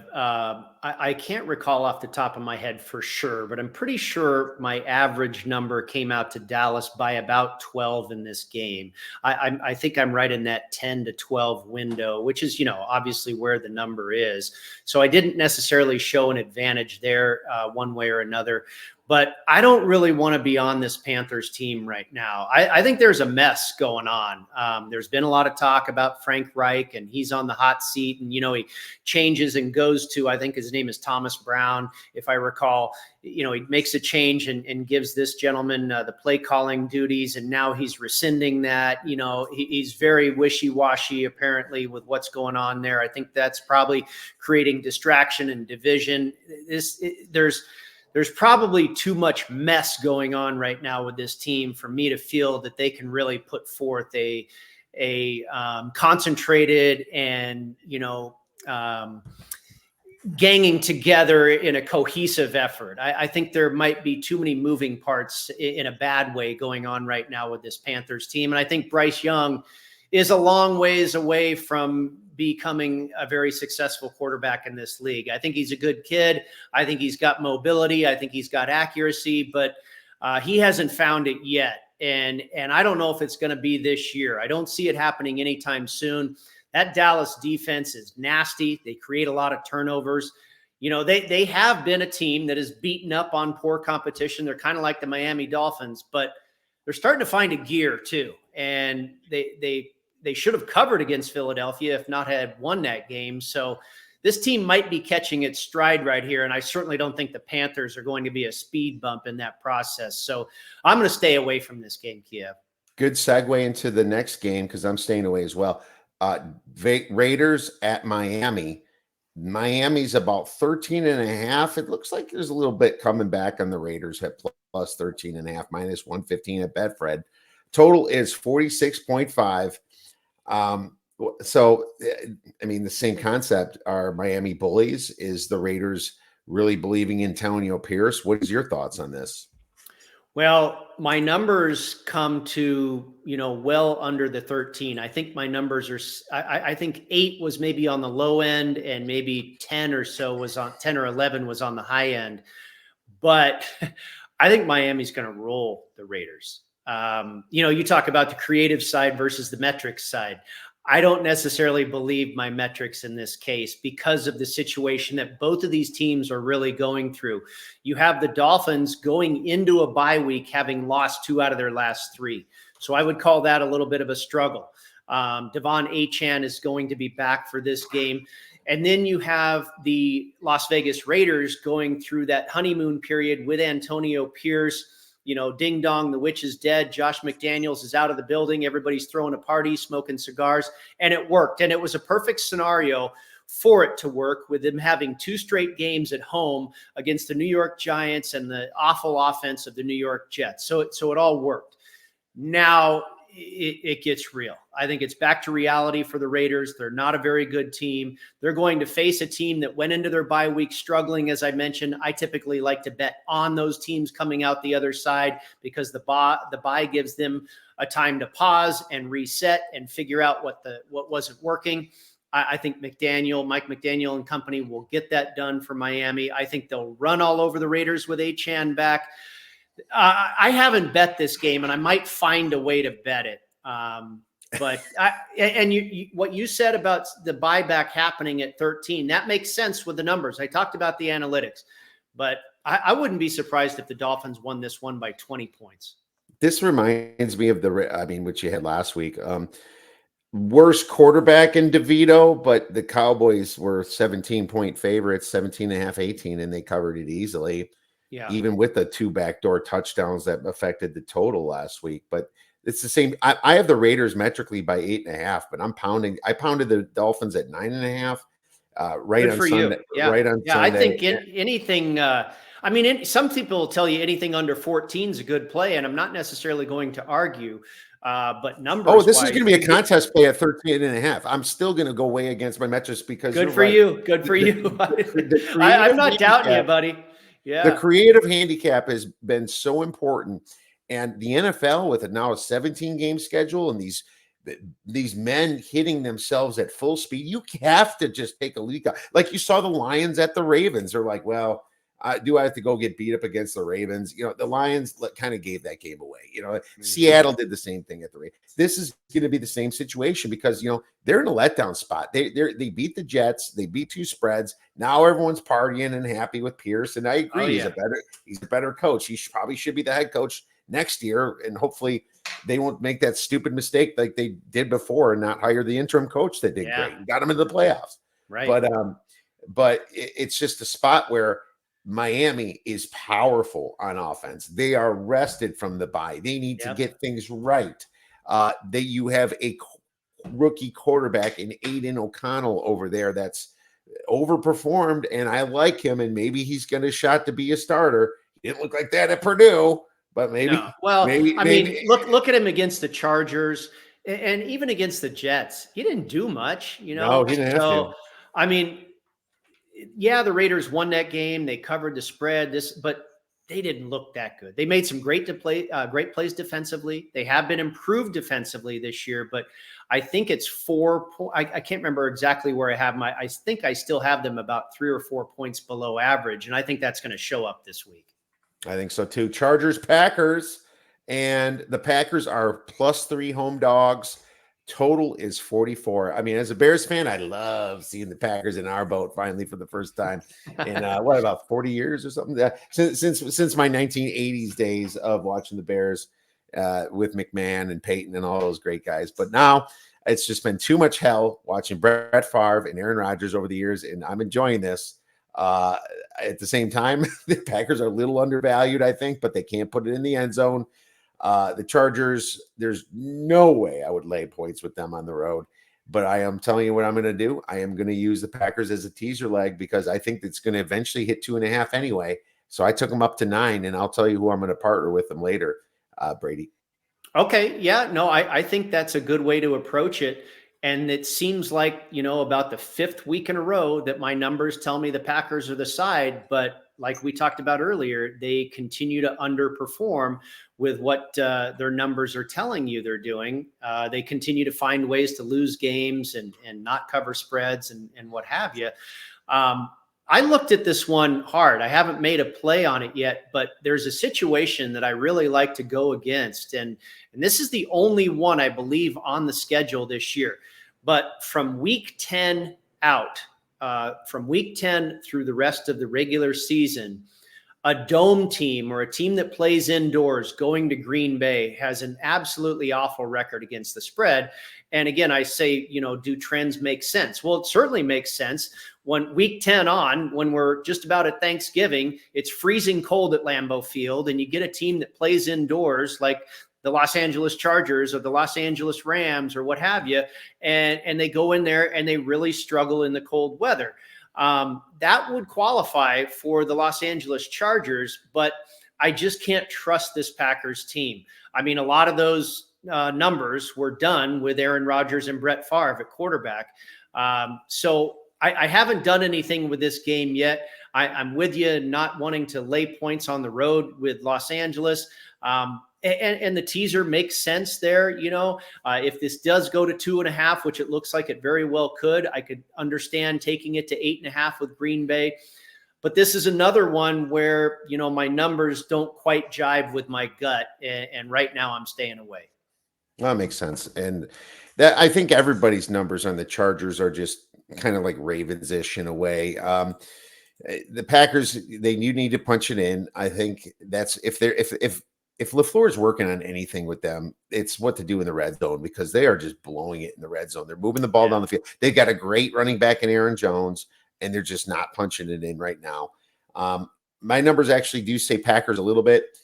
I can't recall off the top of my head for sure, but I'm pretty sure my average number came out to Dallas by about 12 in this game. I think I'm right in that 10 to 12 window, which is, obviously where the number is. So I didn't necessarily show an advantage there one way or another. But I don't really want to be on this Panthers team right now. I think there's a mess going on. There's been a lot of talk about Frank Reich, and he's on the hot seat. And, he changes and goes to, I think his name is Thomas Brown, if I recall. He makes a change and gives this gentleman the play calling duties. And now he's rescinding that. He's very wishy-washy, apparently, with what's going on there. I think that's probably creating distraction and division. There's probably too much mess going on right now with this team for me to feel that they can really put forth a concentrated and, ganging together in a cohesive effort. I think there might be too many moving parts in a bad way going on right now with this Panthers team. And I think Bryce Young is a long ways away from becoming a very successful quarterback in this league. I think he's a good kid. I think he's got mobility. I think he's got accuracy, but he hasn't found it yet. And I don't know if it's going to be this year. I don't see it happening anytime soon. That Dallas defense is nasty. They create a lot of turnovers. They have been a team that is beaten up on poor competition. They're kind of like the Miami Dolphins, but they're starting to find a gear too. And they should have covered against Philadelphia, if not had won that game. So this team might be catching its stride right here. And I certainly don't think the Panthers are going to be a speed bump in that process. So I'm going to stay away from this game, Kiev. Good segue into the next game, because I'm staying away as well. Raiders at Miami. Miami's about 13.5. It looks like there's a little bit coming back on the Raiders at plus 13.5, minus 115 at Betfred. Total is 46.5. So, the same concept. Are Miami bullies? Is the Raiders really believing in Antonio Pierce? What is your thoughts on this? Well, my numbers come to, well under the 13. I think my numbers are, I think 8 was maybe on the low end, and maybe 10 or so was on 10 or 11 was on the high end. But I think Miami's going to roll the Raiders. You talk about the creative side versus the metrics side. I don't necessarily believe my metrics in this case because of the situation that both of these teams are really going through. You have the Dolphins going into a bye week having lost 2 out of their last 3. So I would call that a little bit of a struggle. Devon Achane is going to be back for this game. And then you have the Las Vegas Raiders going through that honeymoon period with Antonio Pierce. Ding dong, the witch is dead. Josh McDaniels is out of the building. Everybody's throwing a party, smoking cigars, and it worked. And it was a perfect scenario for it to work, with them having 2 straight games at home against the New York Giants and the awful offense of the New York Jets. So it all worked. Now it gets real. I think it's back to reality for the Raiders. They're not a very good team. They're going to face a team that went into their bye week struggling. As I mentioned, I typically like to bet on those teams coming out the other side, because the bye gives them a time to pause and reset and figure out what wasn't working. I think Mike McDaniel and company will get that done for Miami. I think they'll run all over the Raiders with Achane back. I haven't bet this game, and I might find a way to bet it. But what you said about the buyback happening at 13, that makes sense with the numbers. I talked about the analytics, but I wouldn't be surprised if the Dolphins won this one by 20 points. This reminds me of what you had last week. Worst quarterback in DeVito, but the Cowboys were 17-point favorites, 17.5, 18, and they covered it easily. Yeah. Even with the 2 backdoor touchdowns that affected the total last week. But it's the same. I have the Raiders metrically by 8.5, but I pounded the Dolphins at 9.5. Right on Sunday. Yeah. Right on Sunday. I think anything. Some people will tell you anything under 14 is a good play, and I'm not necessarily going to argue. But Oh, numbers this is wise, going to be a contest play at 13.5. I'm still going to go way against my metrics because good you're for right. you. Good for you. The I'm creative not doubting you, handicap, buddy. the Yeah. creative handicap has been so important. And the NFL with it now a 17-game schedule and these men hitting themselves at full speed, you have to just take a leak out. Like you saw the Lions at the Ravens. They're like, well, do I have to go get beat up against the Ravens? The Lions kind of gave that game away. Seattle did the same thing at the Ravens. This is going to be the same situation because they're in a letdown spot. They beat the Jets. They beat 2 spreads. Now everyone's partying and happy with Pierce. And I agree, Oh, he's yeah. a better coach. He probably should be the head coach next year, and hopefully they won't make that stupid mistake like they did before and not hire the interim coach that did great and got them into the playoffs. Right. But it's just a spot where Miami is powerful on offense. They are rested from the bye. They need to get things right. You have a rookie quarterback in Aiden O'Connell over there that's overperformed, and I like him, and maybe he's got a shot to be a starter. He didn't look like that at Purdue, but maybe. No. Well, maybe, I mean, look at him against the Chargers and even against the Jets. He didn't do much, No, he didn't have to. I mean, yeah, the Raiders won that game. They covered the spread. But they didn't look that good. They made some great plays defensively. They have been improved defensively this year, but I think it's 4 points. I can't remember exactly where I have I think I still have them about 3 or 4 points below average. And I think that's going to show up this week. I think so too. Chargers, Packers, and the Packers are +3 home dogs. Total is 44. I mean, as a Bears fan, I love seeing the Packers in our boat finally for the first time in what, about 40 years or something. Since my 1980s days of watching the Bears with McMahon and Peyton and all those great guys. But now it's just been too much hell watching Brett Favre and Aaron Rodgers over the years, and I'm enjoying this. At the same time, the Packers are a little undervalued, I think, but they can't put it in the end zone. The Chargers, there's no way I would lay points with them on the road. But I am telling you what I'm going to do. I am going to use the Packers as a teaser leg because I think it's going to eventually hit 2.5 anyway. So I took them up to 9, and I'll tell you who I'm going to partner with them later, Brady. Okay. Yeah. No, I think that's a good way to approach it. And it seems like, about the 5th week in a row that my numbers tell me the Packers are the side. But like we talked about earlier, they continue to underperform with what their numbers are telling you they're doing. They continue to find ways to lose games and not cover spreads and what have you. I looked at this one hard. I haven't made a play on it yet, but there's a situation that I really like to go against. And this is the only one I believe on the schedule this year. But from week 10 out, from week 10 through the rest of the regular season, a dome team or a team that plays indoors going to Green Bay has an absolutely awful record against the spread. And again, I say, do trends make sense? Well, it certainly makes sense. When week 10 on, when we're just about at Thanksgiving, it's freezing cold at Lambeau Field, and you get a team that plays indoors like the Los Angeles Chargers or the Los Angeles Rams or what have you, and they go in there and they really struggle in the cold weather. That would qualify for the Los Angeles Chargers, but I just can't trust this Packers team. I mean, a lot of those numbers were done with Aaron Rodgers and Brett Favre at quarterback. So I haven't done anything with this game yet. I'm with you, not wanting to lay points on the road with Los Angeles. And the teaser makes sense there. If this does go to 2.5, which it looks like it very well could, I could understand taking it to 8.5 with Green Bay. But this is another one where, my numbers don't quite jive with my gut. And right now I'm staying away. That makes sense. And that I think everybody's numbers on the Chargers are just kind of like Ravens-ish in a way. The Packers, you need to punch it in. I think that's if LaFleur is working on anything with them, it's what to do in the red zone because they are just blowing it in the red zone. They're moving the ball down the field. They've got a great running back in Aaron Jones, and they're just not punching it in right now. My numbers actually do say Packers a little bit,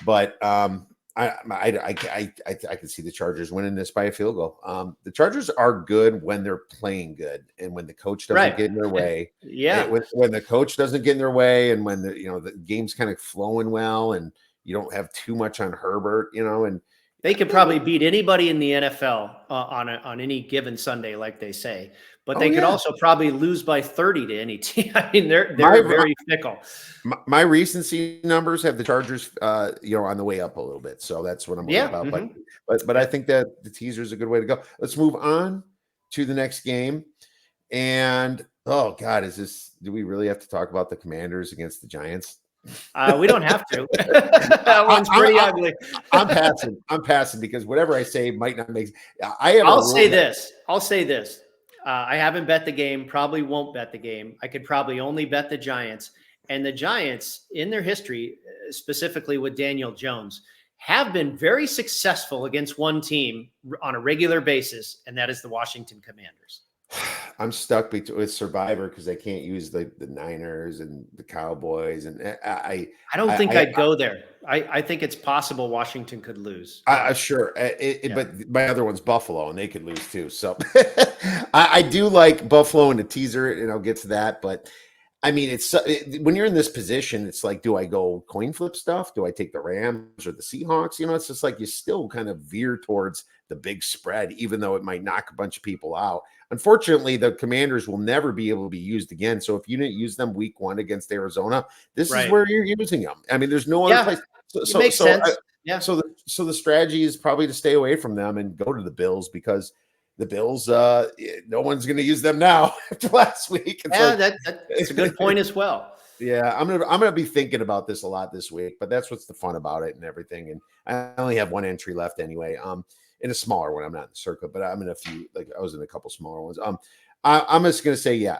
but I can see the Chargers winning this by a field goal. The Chargers are good when they're playing good, and when the coach doesn't get in their way. When the coach doesn't get in their way, and when the game's kind of flowing well, and you don't have too much on Herbert, and They could probably beat anybody in the NFL on any given Sunday, like they say. But Oh they could yeah. also probably lose by 30 to any team. I mean, they're My very fickle. my recency numbers have the Chargers, on the way up a little bit, so that's what I'm worried Yeah. about. Hmm. But I Yeah. think that the teaser is a good way to go. Let's move on to the next game. And oh God, do we really have to talk about the Commanders against the Giants? We don't have to. That I, one's I, pretty I, ugly. I'm passing. I'm passing because whatever I say might not make. I have a I'll rule. say this. I'll say this. I haven't bet the game, probably won't bet the game. I could probably only bet the Giants. And the Giants, in their history, specifically with Daniel Jones, have been very successful against one team on a regular basis, and that is the Washington Commanders. I'm stuck with Survivor because I can't use the Niners and the Cowboys, and I don't think I'd go there. I think it's possible Washington could lose. sure, Yeah. but my other one's Buffalo, and they could lose too. So I do like Buffalo and the teaser, and I'll get to that. But I mean, when you're in this position, it's like, do I go coin flip stuff? Do I take the Rams or the Seahawks? It's just like you still kind of veer towards the big spread, even though it might knock a bunch of people out. Unfortunately, the Commanders will never be able to be used again. So if you didn't use them week 1 against Arizona, this is where you're using them. I mean, there's no other place. It makes sense. So the strategy is probably to stay away from them and go to the Bills because the Bills, no one's going to use them now after last week. That's a good point as well. Yeah, I'm gonna be thinking about this a lot this week, but that's what's the fun about it and everything. And I only have one entry left anyway. In a smaller one, I'm not in the circuit, but I'm in a few. Like I was in a couple smaller ones. I'm just gonna say, yeah.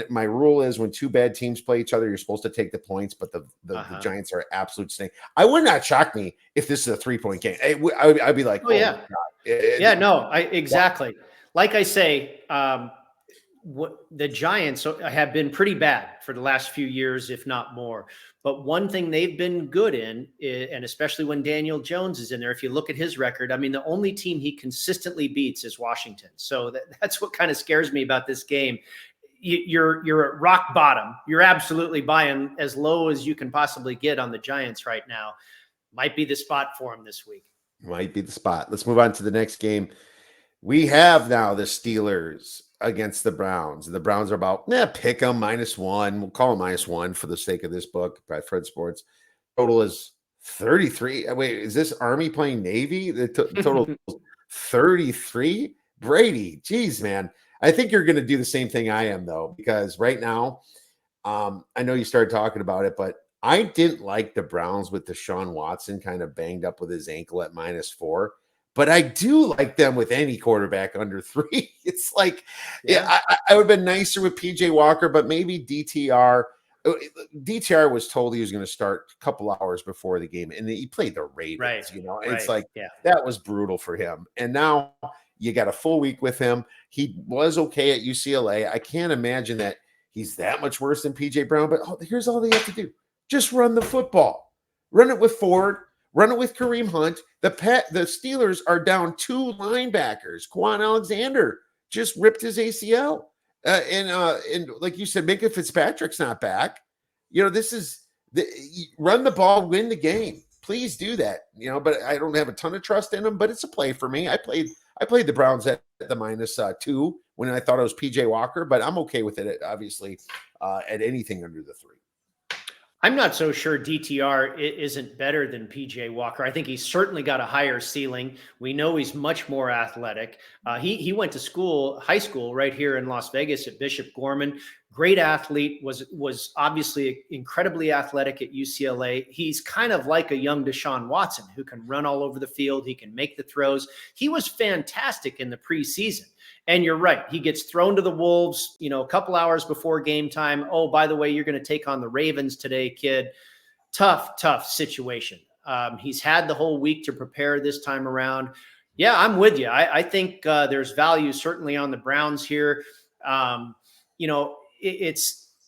My rule is when two bad teams play each other, you're supposed to take the points, but the Giants are absolute snake. I would not shock me if this is a 3-point game. I'd be like, oh yeah, exactly. Like I say, the Giants have been pretty bad for the last few years, if not more. But one thing they've been good in, and especially when Daniel Jones is in there, if you look at his record, I mean, the only team he consistently beats is Washington. So that's what kind of scares me about this game. You're at rock bottom. You're absolutely buying as low as you can possibly get on the Giants right now. Might be the spot for him this week. Might be the spot. Let's move on to the next game. We have now the Steelers against the Browns. The Browns are about, pick them -1. We'll call them -1 for the sake of this book by Fred Sports. Total is 33. Wait, is this Army playing Navy? The total 33? Brady, geez, man. I think you're going to do the same thing I am, though, because right now, I know you started talking about it, but I didn't like the Browns with Deshaun Watson kind of banged up with his ankle at -4. But I do like them with any quarterback under 3. It's like, I would have been nicer with PJ Walker, but maybe DTR. DTR was told he was going to start a couple hours before the game, and he played the Ravens, and it's like, that was brutal for him. And now you got a full week with him. He was okay at UCLA. I can't imagine that he's that much worse than PJ Brown, but here's all they have to do. Just run the football. Run it with Ford. Run it with Kareem Hunt. The Steelers are down 2 linebackers. Quan Alexander just ripped his ACL. And like you said, Minka Fitzpatrick's not back. This is run the ball, win the game. Please do that. But I don't have a ton of trust in them, but it's a play for me. I played the Browns at the -2 when I thought it was PJ Walker, but I'm okay with it, obviously, at anything under the 3. I'm not so sure DTR isn't better than PJ Walker. I think he's certainly got a higher ceiling. We know he's much more athletic. He went to high school right here in Las Vegas at Bishop Gorman. Great athlete, was obviously incredibly athletic at UCLA. He's kind of like a young Deshaun Watson who can run all over the field. He can make the throws. He was fantastic in the preseason. And you're right. He gets thrown to the Wolves, a couple hours before game time. Oh, by the way, you're going to take on the Ravens today, kid. Tough situation. He's had the whole week to prepare this time around. Yeah, I'm with you. I think there's value certainly on the Browns here.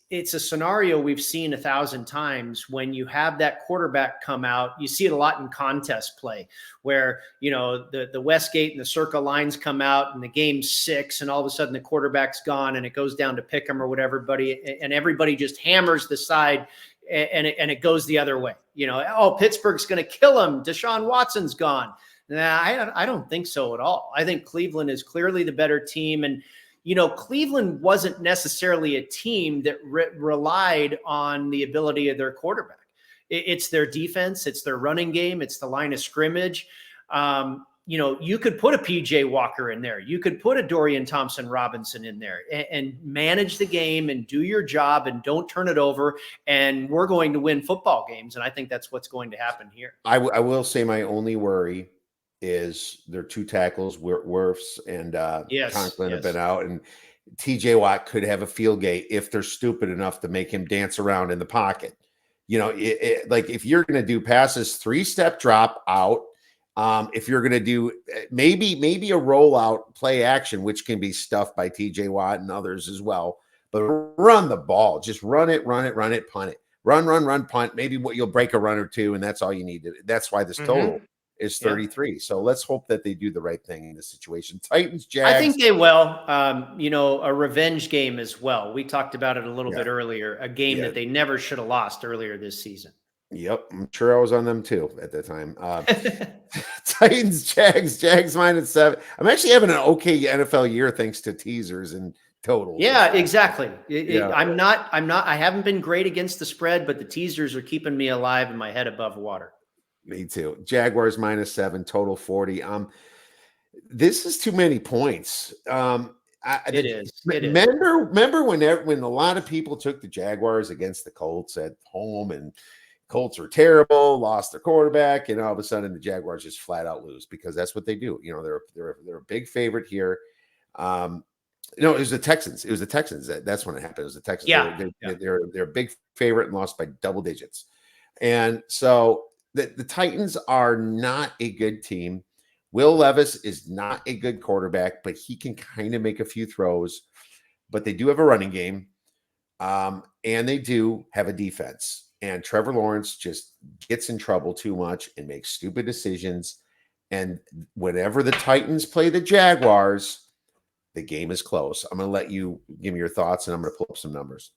It's a scenario we've seen 1,000 times when you have that quarterback come out. You see it a lot in contest play where, the Westgate and the Circa lines come out and the game's 6 and all of a sudden the quarterback's gone and it goes down to pick 'em or whatever, and everybody just hammers the side and it goes the other way. Pittsburgh's going to kill him. Deshaun Watson's gone. Nah, I don't think so at all. I think Cleveland is clearly the better team. And, Cleveland wasn't necessarily a team that relied on the ability of their quarterback. It's their defense, it's their running game, it's the line of scrimmage. You could put a PJ Walker in there. You could put a Dorian Thompson Robinson in there and manage the game and do your job and don't turn it over. And we're going to win football games. And I think that's what's going to happen here. I will say my only worry is their two tackles, Wirfs and Conklin have been out, and TJ Watt could have a field day if they're stupid enough to make him dance around in the pocket. Like if you're going to do passes, 3-step drop out. If you're going to do maybe a rollout play action, which can be stuffed by TJ Watt and others as well, but run the ball, just run it, punt it, run, punt. Maybe you'll break a run or two, and that's all you need. That's why this total is 33. So let's hope that they do the right thing in this situation. Titans, Jags. I think they will. A revenge game as well. We talked about it a little bit earlier, a game that they never should have lost earlier this season. Yep, I'm sure I was on them too at the time. Titans, Jags -7. I'm actually having an okay NFL year thanks to teasers and totals. Yeah, exactly. I haven't been great against the spread, but the teasers are keeping me alive and my head above water. Me too. Jaguars -7, total 40. This is too many points. It is. Remember when a lot of people took the Jaguars against the Colts at home, and Colts were terrible, lost their quarterback, and all of a sudden the Jaguars just flat out lose because that's what they do. They're a big favorite here. It was the Texans. That's when it happened. It was the Texans. Yeah. They're a big favorite and lost by double digits. And so the Titans are not a good team. Will Levis is not a good quarterback, but he can kind of make a few throws. But they do have a running game, and they do have a defense. And Trevor Lawrence just gets in trouble too much and makes stupid decisions. And whenever the Titans play the Jaguars, the game is close. I'm going to let you give me your thoughts, and I'm going to pull up some numbers.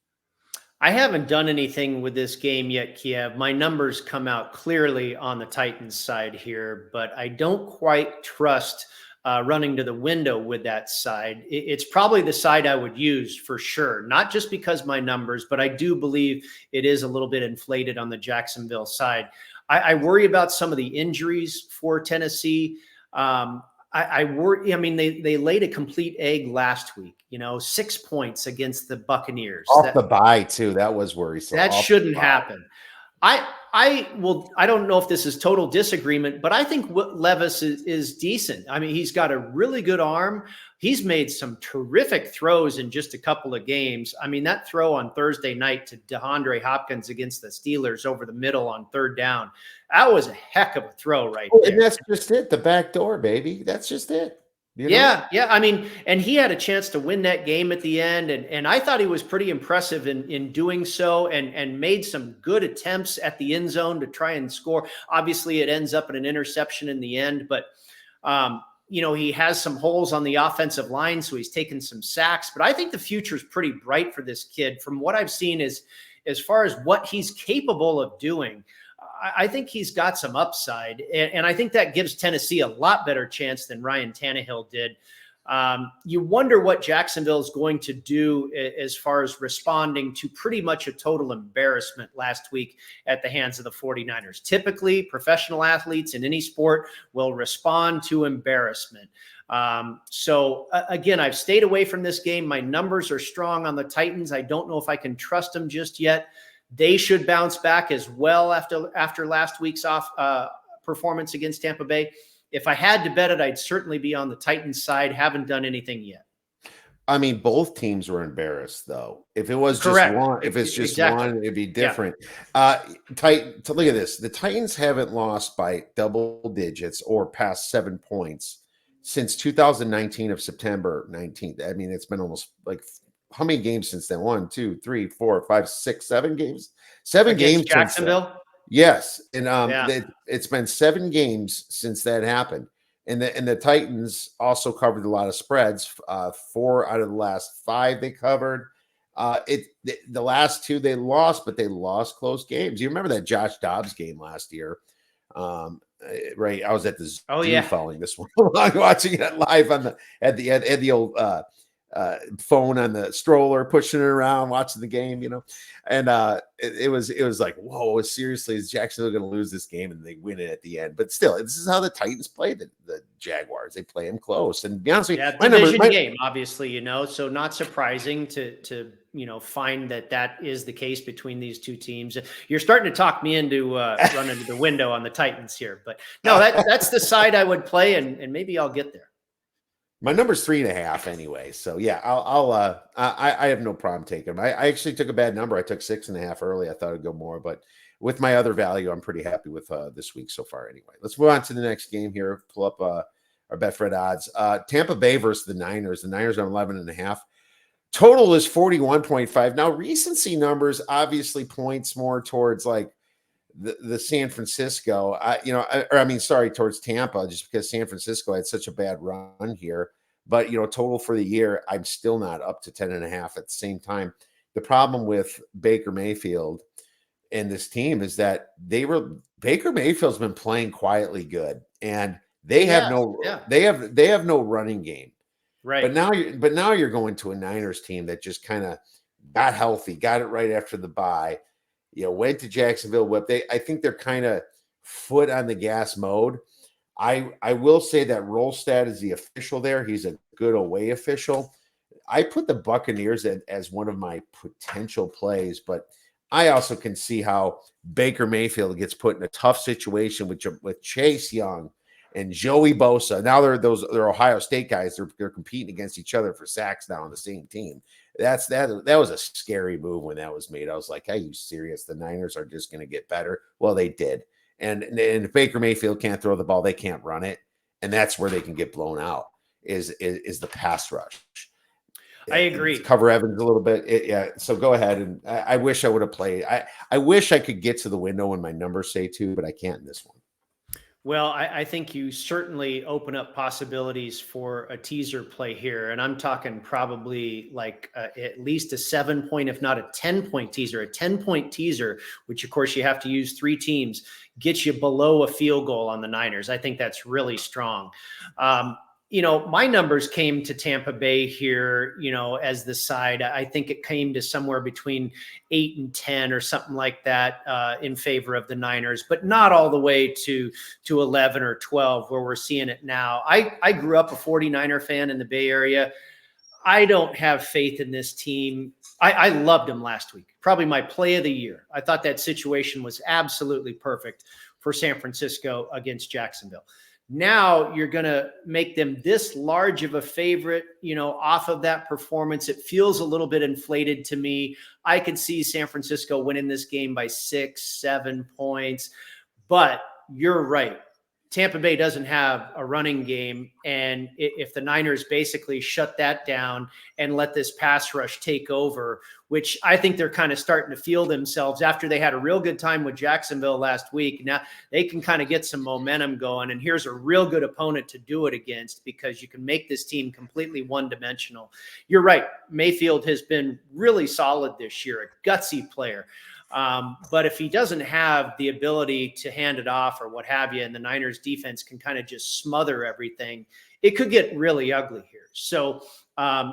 I haven't done anything with this game yet, Kiev. My numbers come out clearly on the Titans side here, but I don't quite trust running to the window with that side. It's probably the side I would use for sure, not just because my numbers, but I do believe it is a little bit inflated on the Jacksonville side. I worry about some of the injuries for Tennessee. I worry. I mean, they laid a complete egg last week. 6 points against the Buccaneers. Off the bye too. That was worrisome. That shouldn't happen. I don't know if this is total disagreement, but I think Levis is decent. I mean, he's got a really good arm. He's made some terrific throws in just a couple of games. I mean, that throw on Thursday night to DeAndre Hopkins against the Steelers over the middle on 3rd down, that was a heck of a throw right there. And that's just it. The back door, baby. That's just it. Yeah. I mean, and he had a chance to win that game at the end. And I thought he was pretty impressive in doing so and made some good attempts at the end zone to try and score. Obviously, it ends up in an interception in the end, but he has some holes on the offensive line, so he's taken some sacks. But I think the future is pretty bright for this kid. From what I've seen is as far as what he's capable of doing, I think he's got some upside, and I think that gives Tennessee a lot better chance than Ryan Tannehill did. You wonder what Jacksonville is going to do as far as responding to pretty much a total embarrassment last week at the hands of the 49ers. Typically, professional athletes in any sport will respond to embarrassment. So again, I've stayed away from this game. My numbers are strong on the Titans. I don't know if I can trust them just yet. They should bounce back as well after last week's performance against Tampa Bay. If I had to bet it, I'd certainly be on the Titans side. Haven't done anything yet. I mean, both teams were embarrassed, though. If it was Correct. just one, if it's just one, it'd be different. Yeah. Look at this. The Titans haven't lost by double digits or past 7 points since 2019 of September 19th. I mean, it's been almost like how many games since then? 1, 2, 3, 4, 5, 6, 7 games. 7 Against games. Jacksonville. Yes, and it's been 7 games since that happened. And the Titans also covered a lot of spreads. 4 out of the last 5 they covered. The last 2 they lost, but they lost close games. You remember that Josh Dobbs game last year? right. I was at the Oh zoo yeah. following this one, watching it live on the old phone on the stroller, pushing it around, watching the game, and it was like, whoa, seriously, is Jacksonville going to lose this game? And they win it at the end. But still, this is how the Titans play the Jaguars. They play them close. And to be honest with you, Yeah, my number, division game, obviously, so not surprising to find that is the case between these two teams. You're starting to talk me into running to the window on the Titans here, but no, that's the side I would play, and maybe I'll get there. my number's 3.5 anyway. So yeah, I have no problem taking them. I actually took a bad number. I took 6.5 early. I thought it'd go more, but with my other value, I'm pretty happy with this week so far. Anyway, let's move on to the next game here. Pull up our Betfred odds. Tampa Bay versus the Niners. The Niners are 11.5. Total is 41.5. Now, recency numbers obviously points more towards like the San Francisco, towards Tampa, just because San Francisco had such a bad run here. But, total for the year, I'm still not up to 10.5 at the same time. The problem with Baker Mayfield and this team is that Baker Mayfield's been playing quietly good, and they have no running game. Right. But now you're going to a Niners team that just kind of got healthy, got it right after the bye. Went to Jacksonville. I think they're kind of foot on the gas mode. I will say that Rolstad is the official there. He's a good away official. I put the Buccaneers as one of my potential plays, but I also can see how Baker Mayfield gets put in a tough situation with Chase Young and Joey Bosa. Now they're Ohio State guys. They're competing against each other for sacks now on the same team. That was a scary move when that was made. I was like, hey, you serious? The Niners are just going to get better. Well, they did. And if Baker Mayfield can't throw the ball, they can't run it. And that's where they can get blown out is the pass rush. I agree. Cover Evans a little bit. So go ahead. And I wish I would have played. I wish I could get to the window when my numbers say 2, but I can't in this one. Well, I think you certainly open up possibilities for a teaser play here. And I'm talking probably like at least a 7-point, if not a 10-point teaser. A 10-point teaser, which of course you have to use 3 teams, gets you below a field goal on the Niners. I think that's really strong. My numbers came to Tampa Bay here, as the side. I think it came to somewhere between 8 and 10 or something like that in favor of the Niners, but not all the way to 11 or 12 where we're seeing it now. I grew up a 49er fan in the Bay Area. I don't have faith in this team. I loved them last week, probably my play of the year. I thought that situation was absolutely perfect for San Francisco against Jacksonville. Now you're going to make them this large of a favorite, off of that performance. It feels a little bit inflated to me. I could see San Francisco winning this game by 6-7 points, but you're right. Tampa Bay doesn't have a running game. And if the Niners basically shut that down and let this pass rush take over, which I think they're kind of starting to feel themselves after they had a real good time with Jacksonville last week. Now they can kind of get some momentum going. And here's a real good opponent to do it against because you can make this team completely one-dimensional. You're right. Mayfield has been really solid this year, a gutsy player. But if he doesn't have the ability to hand it off or what have you, and the Niners defense can kind of just smother everything, it could get really ugly here. So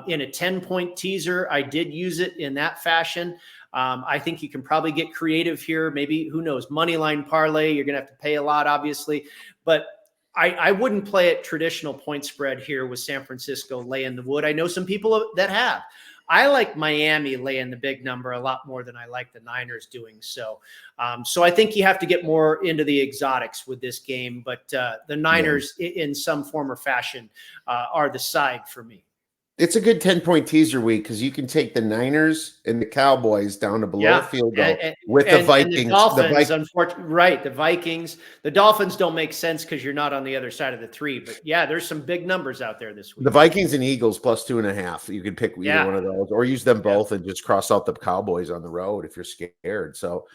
in a 10-point teaser, I did use it in that fashion. I think you can probably get creative here. Maybe, who knows, money line parlay. You're going to have to pay a lot, obviously. But I wouldn't play it traditional point spread here with San Francisco laying the wood. I know some people that have. I like Miami laying the big number a lot more than I like the Niners doing so. So I think you have to get more into the exotics with this game, but the Niners in some form or fashion are the side for me. It's a good 10-point teaser week because you can take the Niners and the Cowboys down to below a field goal with the Vikings. And the Dolphins, unfortunately, right? The Vikings. The Dolphins don't make sense because you're not on the other side of the 3. But yeah, there's some big numbers out there this week. The Vikings and Eagles plus 2.5. You could pick either one of those, or use them both and just cross out the Cowboys on the road if you're scared. So,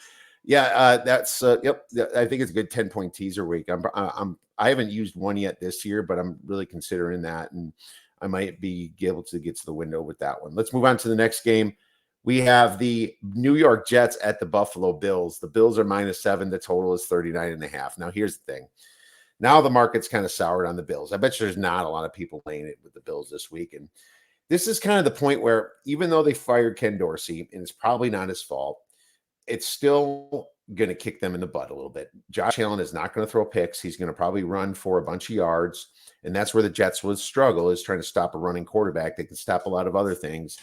that's yep. I think it's a good 10-point teaser week. I haven't used one yet this year, but I'm really considering that and. I might be able to get to the window with that one. Let's move on to the next game. We have the New York Jets at the Buffalo Bills. The Bills are -7. The total is 39.5. Now, here's the thing. Now the market's kind of soured on the Bills. I bet you there's not a lot of people playing it with the Bills this week. And this is kind of the point where even though they fired Ken Dorsey, and it's probably not his fault, it's still going to kick them in the butt a little bit. Josh Allen is not going to throw picks. He's going to probably run for a bunch of yards. And that's where the Jets would struggle, is trying to stop a running quarterback. They can stop a lot of other things.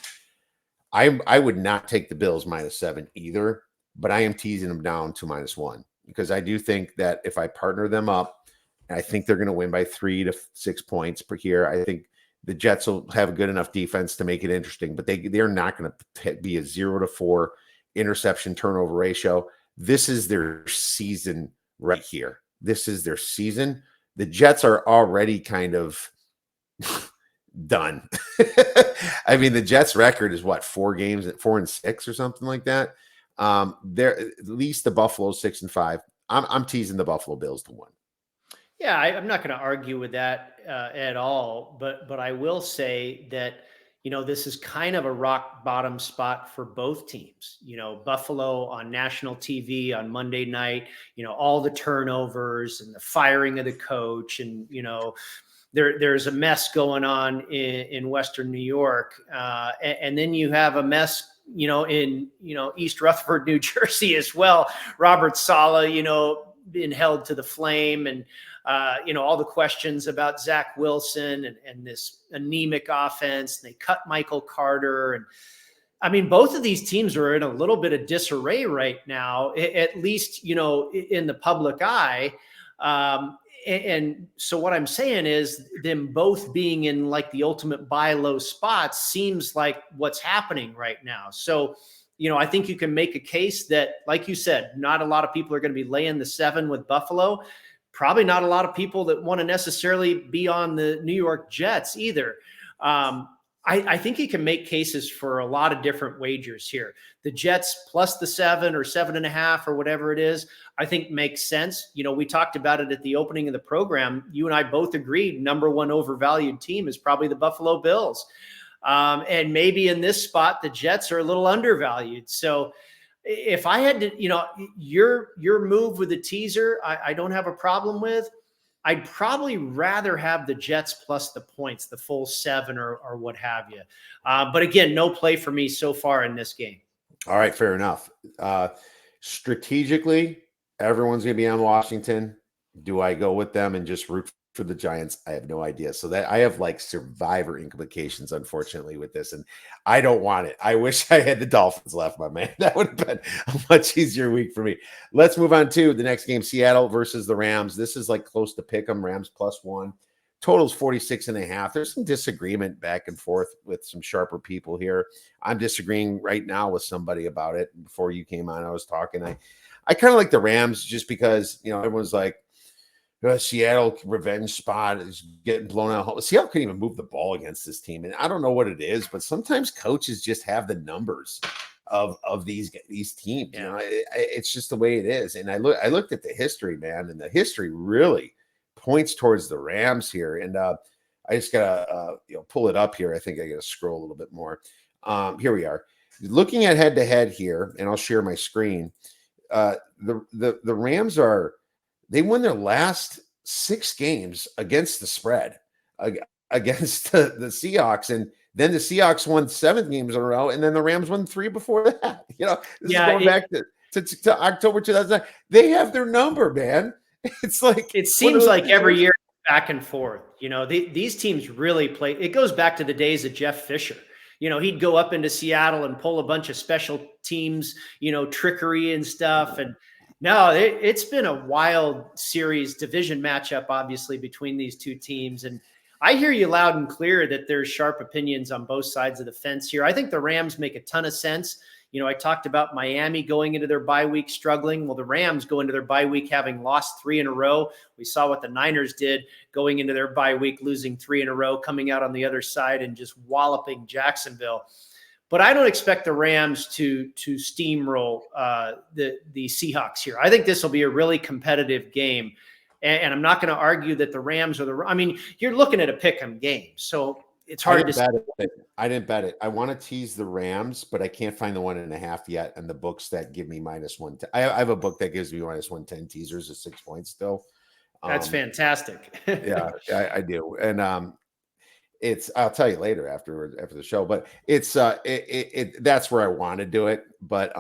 I would not take the Bills -7 either, but I am teasing them down to -1 because I do think that if I partner them up, I think they're going to win by 3 to 6 points per here. I think the Jets will have a good enough defense to make it interesting, but they're not going to be a 0 to 4 interception turnover ratio. This is their season right here. This is their season. The Jets are already kind of done. I mean, the Jets record is what, 4 games at 4-6 or something like that. They're at least the Buffalo 6-5. I'm teasing the Buffalo Bills to 1. Yeah, I'm not going to argue with that at all, but I will say that, this is kind of a rock bottom spot for both teams. Buffalo on national TV on Monday night, all the turnovers and the firing of the coach, and there's a mess going on in Western New York, and then you have a mess in East Rutherford, New Jersey as well. Robert Saleh, being held to the flame, and all the questions about Zach Wilson and this anemic offense. They cut Michael Carter. And I mean, both of these teams are in a little bit of disarray right now, at least, in the public eye. And so what I'm saying is them both being in like the ultimate buy low spots seems like what's happening right now. So, I think you can make a case that, like you said, not a lot of people are going to be laying the 7 with Buffalo. Probably not a lot of people that want to necessarily be on the New York Jets either. I think you can make cases for a lot of different wagers here. The Jets plus the 7 or 7.5 or whatever it is, I think makes sense. We talked about it at the opening of the program. You and I both agreed number 1 overvalued team is probably the Buffalo Bills. And maybe in this spot, the Jets are a little undervalued. So if I had to, your move with the teaser, I don't have a problem with. I'd probably rather have the Jets plus the points, the full 7 or what have you. But again, no play for me so far in this game. All right, fair enough. Strategically, everyone's going to be on Washington. Do I go with them and just root for the Giants? I have no idea. So that I have like survivor implications, unfortunately, with this, and I don't want it. I wish I had the Dolphins left, my man. That would have been a much easier week for me. Let's move on to the next game, Seattle versus the Rams. This is like close to pick 'em. Rams +1. Total's 46.5. There's some disagreement back and forth with some sharper people here. I'm disagreeing right now with somebody about it. Before you came on, I was talking. I kind of like the Rams just because, everyone's like, Seattle revenge spot is getting blown out. Seattle couldn't even move the ball against this team. And I don't know what it is, but sometimes coaches just have the numbers of these teams. Yeah. It's just the way it is. And I looked at the history, man, and the history really points towards the Rams here. And I just gotta pull it up here. I think I gotta scroll a little bit more. Here we are. Looking at head-to-head here, and I'll share my screen. The Rams they won their last 6 games against the spread against the Seahawks, and then the Seahawks won 7 games in a row, and then the Rams won 3 before that. This is going back to October 2009. They have their number, man. It's like it seems like every year back and forth. These teams really play. It goes back to the days of Jeff Fisher. He'd go up into Seattle and pull a bunch of special teams, trickery and stuff. And no, it's been a wild series division matchup, obviously, between these two teams. And I hear you loud and clear that there's sharp opinions on both sides of the fence here. I think the Rams make a ton of sense. I talked about Miami going into their bye week struggling. Well, the Rams go into their bye week having lost 3 in a row. We saw what the Niners did going into their bye week, losing 3 in a row, coming out on the other side and just walloping Jacksonville. But I don't expect the Rams to steamroll the Seahawks here. I think this will be a really competitive game. And I'm not going to argue that the Rams are you're looking at a pick 'em game. So it's hard to say. I didn't bet it. I want to tease the Rams, but I can't find the 1.5 yet. And the books that give me -110. I have a book that gives me -110 teasers at 6 points still. That's fantastic. Yeah, I do. And I'll tell you later after the show, but that's where I want to do it. But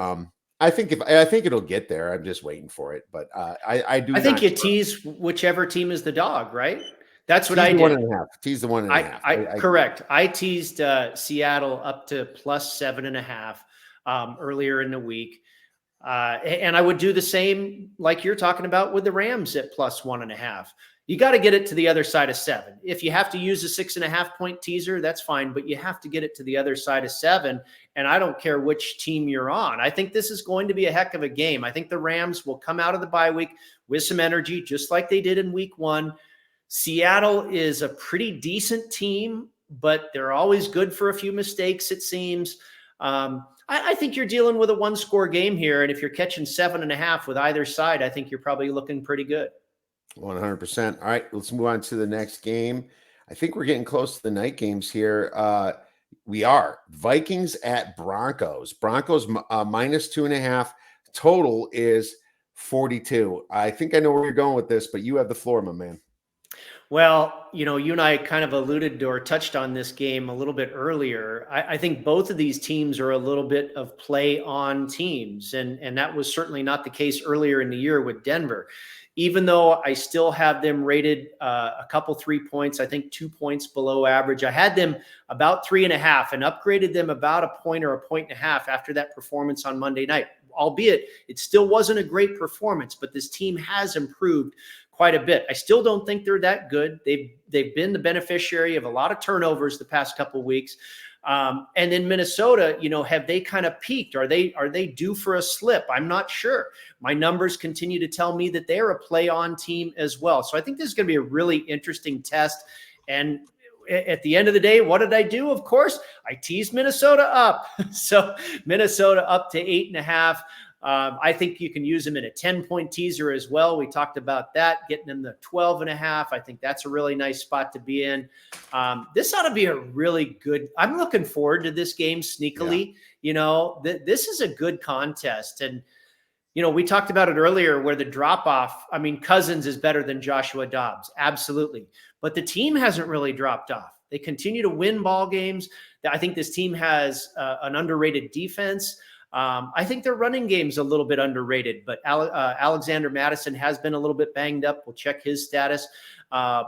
I think it'll get there. I'm just waiting for it. But I do I think not you tease whichever team is the dog, right? That's what tease I the one did. and a half. Tease the 1.5. Correct. I teased Seattle up to +7.5 earlier in the week. And I would do the same, like you're talking about, with the Rams at +1.5. You got to get it to the other side of 7. If you have to use a 6.5-point teaser, that's fine, but you have to get it to the other side of 7. And I don't care which team you're on. I think this is going to be a heck of a game. I think the Rams will come out of the bye week with some energy, just like they did in week 1. Seattle is a pretty decent team, but they're always good for a few mistakes, it seems. I think you're dealing with a 1-score game here. And if you're catching 7.5 with either side, I think you're probably looking pretty good. 100%. All right, let's move on to the next game. I think we're getting close to the night games here. We are Vikings at Broncos. Broncos -2.5. Total is 42. I think I know where you're going with this, but you have the floor, my man. Well, you and I kind of alluded to or touched on this game a little bit earlier. I think both of these teams are a little bit of play on teams. And that was certainly not the case earlier in the year with Denver. Even though I still have them rated a couple 3 points, I think 2 points below average. I had them about 3.5 and upgraded them about a point or a 1.5 after that performance on Monday night. Albeit it still wasn't a great performance, but this team has improved quite a bit. I still don't think they're that good. They've been the beneficiary of a lot of turnovers the past couple of weeks. And in Minnesota, have they kind of peaked? Are they due for a slip? I'm not sure. My numbers continue to tell me that they're a play on team as well. So I think this is going to be a really interesting test. And at the end of the day, what did I do? Of course, I teased Minnesota up. So Minnesota up to 8.5. I think you can use them in a 10-point teaser as well. We talked about that, getting them to 12.5. I think that's a really nice spot to be in. This ought to be a really good. I'm looking forward to this game sneakily. Yeah. This is a good contest. And, we talked about it earlier where the drop off, Cousins is better than Joshua Dobbs. Absolutely. But the team hasn't really dropped off. They continue to win ball games. I think this team has an underrated defense. I think their running game's a little bit underrated, but Alexander Madison has been a little bit banged up. We'll check his status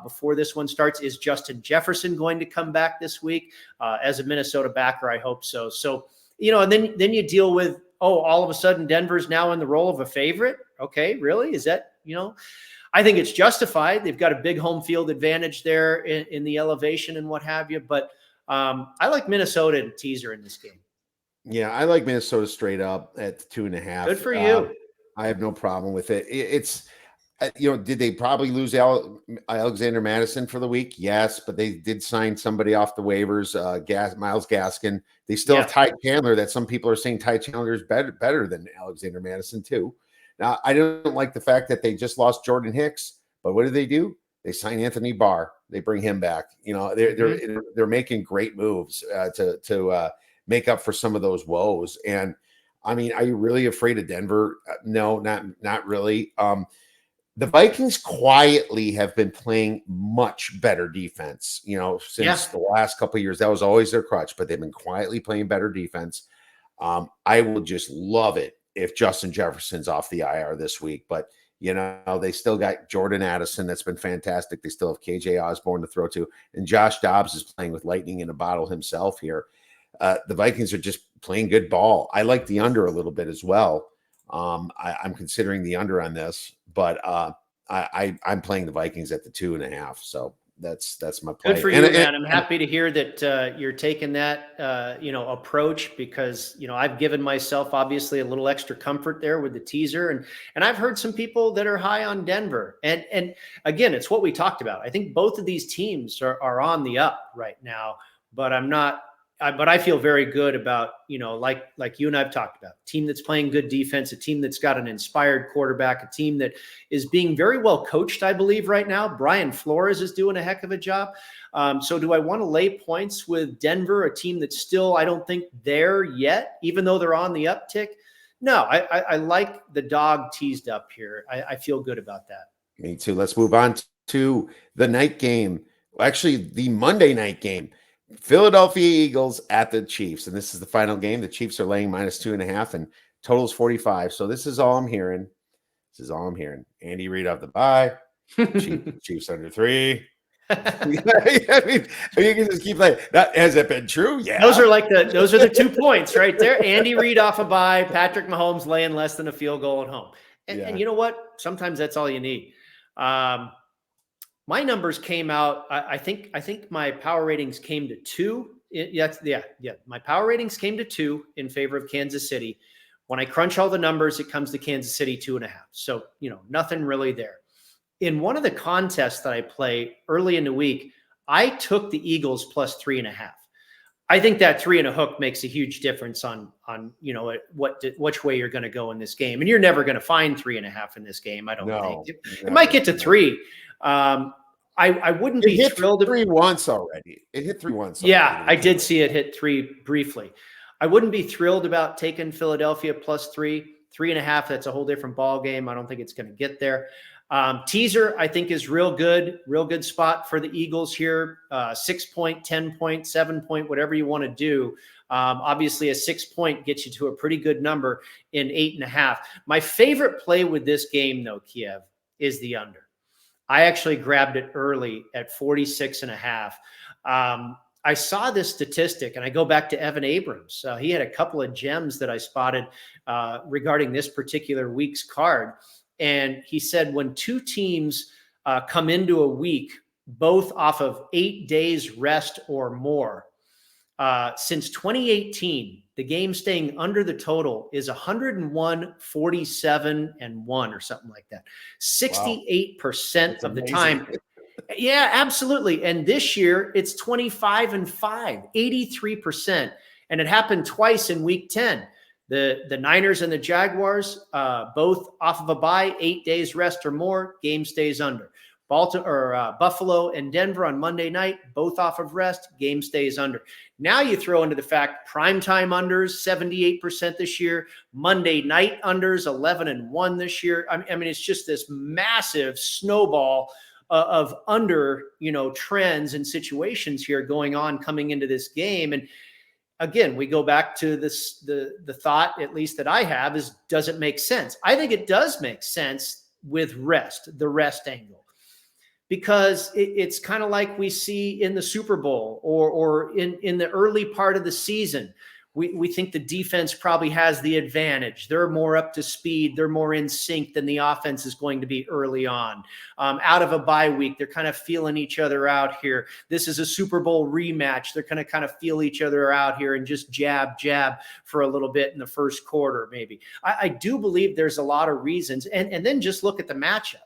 before this one starts. Is Justin Jefferson going to come back this week as a Minnesota backer? I hope so. So, and then you deal with, all of a sudden Denver's now in the role of a favorite. Okay, really? Is that, I think it's justified. They've got a big home field advantage there in the elevation and what have you. But I like Minnesota and teaser in this game. Yeah, I like Minnesota straight up at 2.5. Good for you. I have no problem with it. It's did they probably lose Alexander Madison for the week? Yes, but they did sign somebody off the waivers, Myles Gaskin. They still have Ty Chandler. That some people are saying Ty Chandler is better than Alexander Madison too. Now, I don't like the fact that they just lost Jordan Hicks, but what do? They sign Anthony Barr. They bring him back. They're making great moves to make up for some of those woes. And are you really afraid of Denver? No, not really. The Vikings quietly have been playing much better defense, since the last couple of years. That was always their crutch, but they've been quietly playing better defense. I will just love it if Justin Jefferson's off the IR this week, but they still got Jordan Addison. That's been fantastic. They still have KJ Osborne to throw to, and Josh Dobbs is playing with lightning in a bottle himself here. The Vikings are just playing good ball. I like the under a little bit as well. I'm considering the under on this, but I'm playing the Vikings at the 2.5. So that's my play. Good for you, man. I'm happy to hear that you're taking that approach because I've given myself obviously a little extra comfort there with the teaser, and I've heard some people that are high on Denver, and again, it's what we talked about. I think both of these teams are on the up right now, but I'm not. But I feel very good about, like you and I've talked about, a team that's playing good defense, a team that's got an inspired quarterback, a team that is being very well coached, I believe, right now. Brian Flores is doing a heck of a job. So do I want to lay points with Denver, a team that's still, I don't think, there yet, even though they're on the uptick? No, I like the dog teased up here. I feel good about that. Me too. Let's move on to the night game. Actually, the Monday night game. Philadelphia Eagles at the Chiefs. And this is the final game. The Chiefs are laying -2.5 and totals 45. So this is all I'm hearing. This is all I'm hearing. Andy Reid off the bye. Chiefs under 3. I mean, you can just keep playing. Has it been true? Yeah. Those are the 2 points right there. Andy Reid off a bye, Patrick Mahomes laying less than a field goal at home. And you know what? Sometimes that's all you need. My numbers came out. I think my power ratings came to 2. My power ratings came to 2 in favor of Kansas City. When I crunch all the numbers, it comes to Kansas City 2.5. So, nothing really there. In one of the contests that I play early in the week, I took the Eagles plus 3.5. I think that 3 and a hook makes a huge difference on which way you're going to go in this game. And you're never going to find 3.5 in this game. I don't think it might get to 3. I wouldn't be thrilled. 3 once already. It hit 3 once. Yeah, I did see it hit 3 briefly. I wouldn't be thrilled about taking Philadelphia plus 3, 3.5. That's a whole different ball game. I don't think it's going to get there. Teaser, I think, is real good spot for the Eagles here. 6 point, 10 point, 7 point, whatever you want to do. Obviously, a 6 point gets you to a pretty good number in 8.5. My favorite play with this game, though, Kiev, is the under. I actually grabbed it early at 46.5. I saw this statistic, and I go back to Evan Abrams. He had a couple of gems that I spotted regarding this particular week's card. And he said when 2 teams come into a week, both off of 8 days rest or more, since 2018, the game staying under the total is 101, 47, and 1 or something like that. 68% of the time. Yeah, absolutely. And this year it's 25 and 5, 83%. And it happened twice in week 10. The Niners and the Jaguars, both off of a bye, 8 days rest or more, game stays under. Buffalo and Denver on Monday night, both off of rest, game stays under. Now you throw into the fact primetime unders, 78% this year, Monday night unders, 11 and 1 this year. I mean, it's just this massive snowball of under, trends and situations here going on coming into this game. And again, we go back to this, the thought, at least that I have, is, does it make sense? I think it does make sense with the rest angle, because it's kind of like we see in the Super Bowl or in the early part of the season. We think the defense probably has the advantage. They're more up to speed. They're more in sync than the offense is going to be early on. Out of a bye week, they're kind of feeling each other out here. This is a Super Bowl rematch. They're going to kind of feel each other out here and just jab for a little bit in the first quarter, maybe. I do believe there's a lot of reasons. And then just look at the matchup.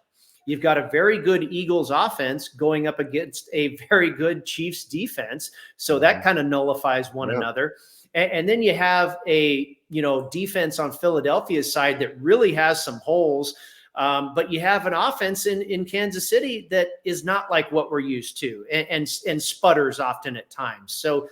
You've got a very good Eagles offense going up against a very good Chiefs defense. So that kind of nullifies one another. And then you have a, defense on Philadelphia's side that really has some holes. But you have an offense in Kansas City that is not like what we're used to and sputters often at times. So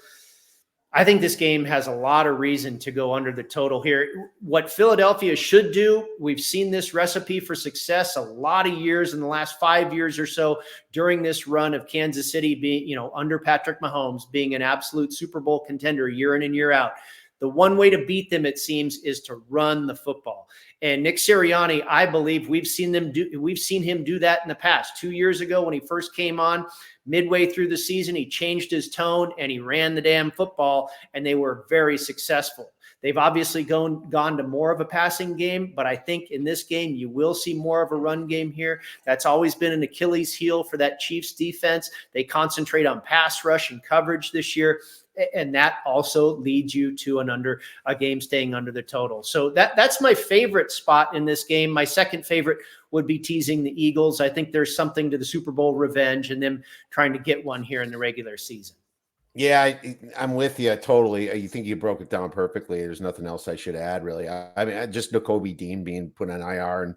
I think this game has a lot of reason to go under the total here. What Philadelphia should do, we've seen this recipe for success a lot of years in the last 5 years or so during this run of Kansas City being, under Patrick Mahomes, being an absolute Super Bowl contender year in and year out. The one way to beat them, it seems, is to run the football. And Nick Sirianni, I believe we've seen him do that in the past. 2 years ago when he first came on, midway through the season, he changed his tone and he ran the damn football, and they were very successful. They've obviously gone to more of a passing game, but I think in this game you will see more of a run game here. That's always been an Achilles heel for that Chiefs defense. They concentrate on pass rush and coverage this year, and that also leads you to a game staying under the total. So that's my favorite spot in this game. My second favorite would be teasing the Eagles. I think there's something to the Super Bowl revenge and them trying to get one here in the regular season. Yeah, I'm with you totally. You think you broke it down perfectly. There's nothing else I should add, really. I mean, just Nakobe Dean being put on IR, and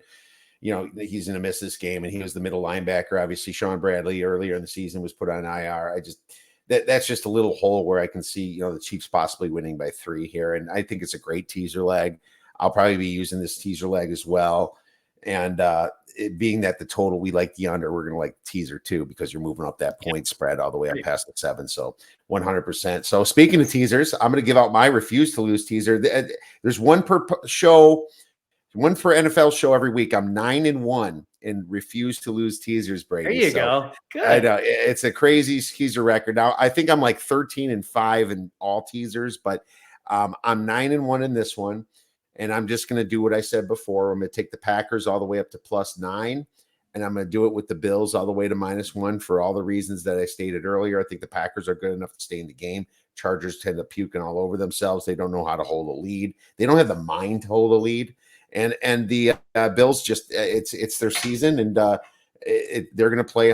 he's going to miss this game, and he was the middle linebacker. Obviously, Sean Bradley earlier in the season was put on IR. That's just a little hole where I can see, the Chiefs possibly winning by 3 here, and I think it's a great teaser leg. I'll probably be using this teaser leg as well. And it being that the total, we like the under, we're going to like teaser too, because you're moving up that point spread all the way up past the 7. So 100%. So speaking of teasers, I'm going to give out my refuse to lose teaser. There's one per show, one for NFL show every week. I'm 9-1 and refuse to lose teasers, Brady. There you So go. I Good. know it's a crazy teaser record. Now I think I'm like 13-5 in all teasers, but I'm 9-1 in this one. And I'm just going to do what I said before. I'm going to take the Packers all the way up to +9. And I'm going to do it with the Bills all the way to -1 for all the reasons that I stated earlier. I think the Packers are good enough to stay in the game. Chargers tend to puking all over themselves. They don't know how to hold a lead. They don't have the mind to hold a lead. And the Bills just it's their season, and they're going to play.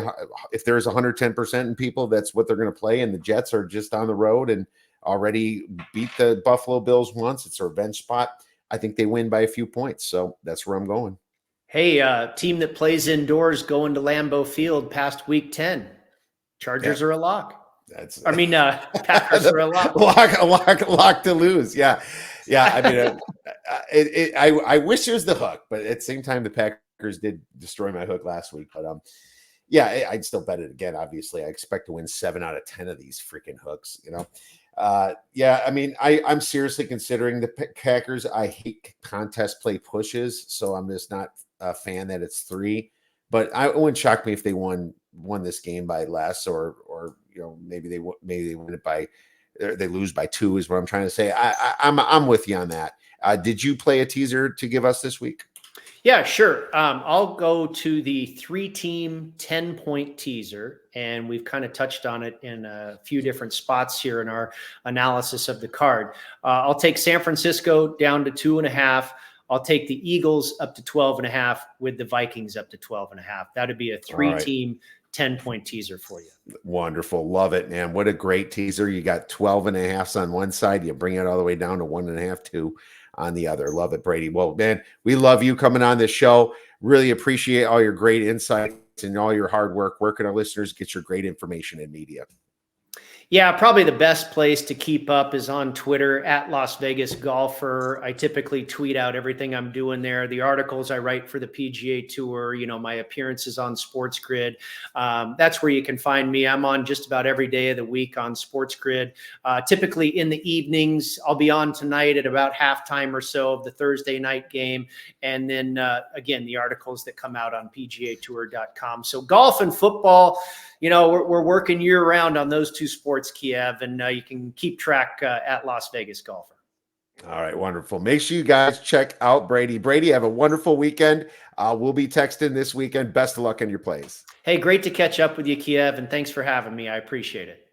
If there's 110% in people, that's what they're going to play. And the Jets are just on the road and already beat the Buffalo Bills once. It's a revenge spot. I think they win by a few points. So that's where I'm going. Hey, team that plays indoors going to Lambeau Field past week 10. Chargers are a lock. That's Packers are a lock. lock to lose. Yeah. I mean, I wish it was the hook, but at the same time, the Packers did destroy my hook last week. But yeah, I'd still bet it again. Obviously, I expect to win 7 out of 10 of these freaking hooks. Yeah, I mean, I'm seriously considering the Packers. I hate contest play pushes, so I'm just not a fan that it's 3. But it wouldn't shock me if they won this game by less, or maybe they win it by they lose by 2 is what I'm trying to say. I'm with you on that. Did you play a teaser to give us this week? Yeah, sure. I'll go to the 3-team 10-point teaser, and we've kind of touched on it in a few different spots here in our analysis of the card. I'll take San Francisco down to 2.5. I'll take the Eagles up to 12.5 with the Vikings up to 12.5. That'd be a 3-team 10-point teaser for you. Wonderful. Love it, man. What a great teaser. You got 12.5s on one side. You bring it all the way down to 1.5, 2 on the other. Love it, Brady. Well, man, we love you coming on this show. Really appreciate all your great insights and all your hard work. Where can our listeners get your great information and media? Yeah, probably the best place to keep up is on Twitter at Las Vegas Golfer. I typically tweet out everything I'm doing there. The articles I write for the PGA Tour, my appearances on Sports Grid. That's where you can find me. I'm on just about every day of the week on Sports Grid. Typically in the evenings. I'll be on tonight at about halftime or so of the Thursday night game. And then again, the articles that come out on PGAtour.com. So golf and football, we're working year round on those 2 sports, Kiev, and you can keep track at Las Vegas Golfer. All right, wonderful. Make sure you guys check out Brady. Brady, have a wonderful weekend. We'll be texting this weekend. Best of luck on your plays. Hey, great to catch up with you, Kiev, and thanks for having me. I appreciate it.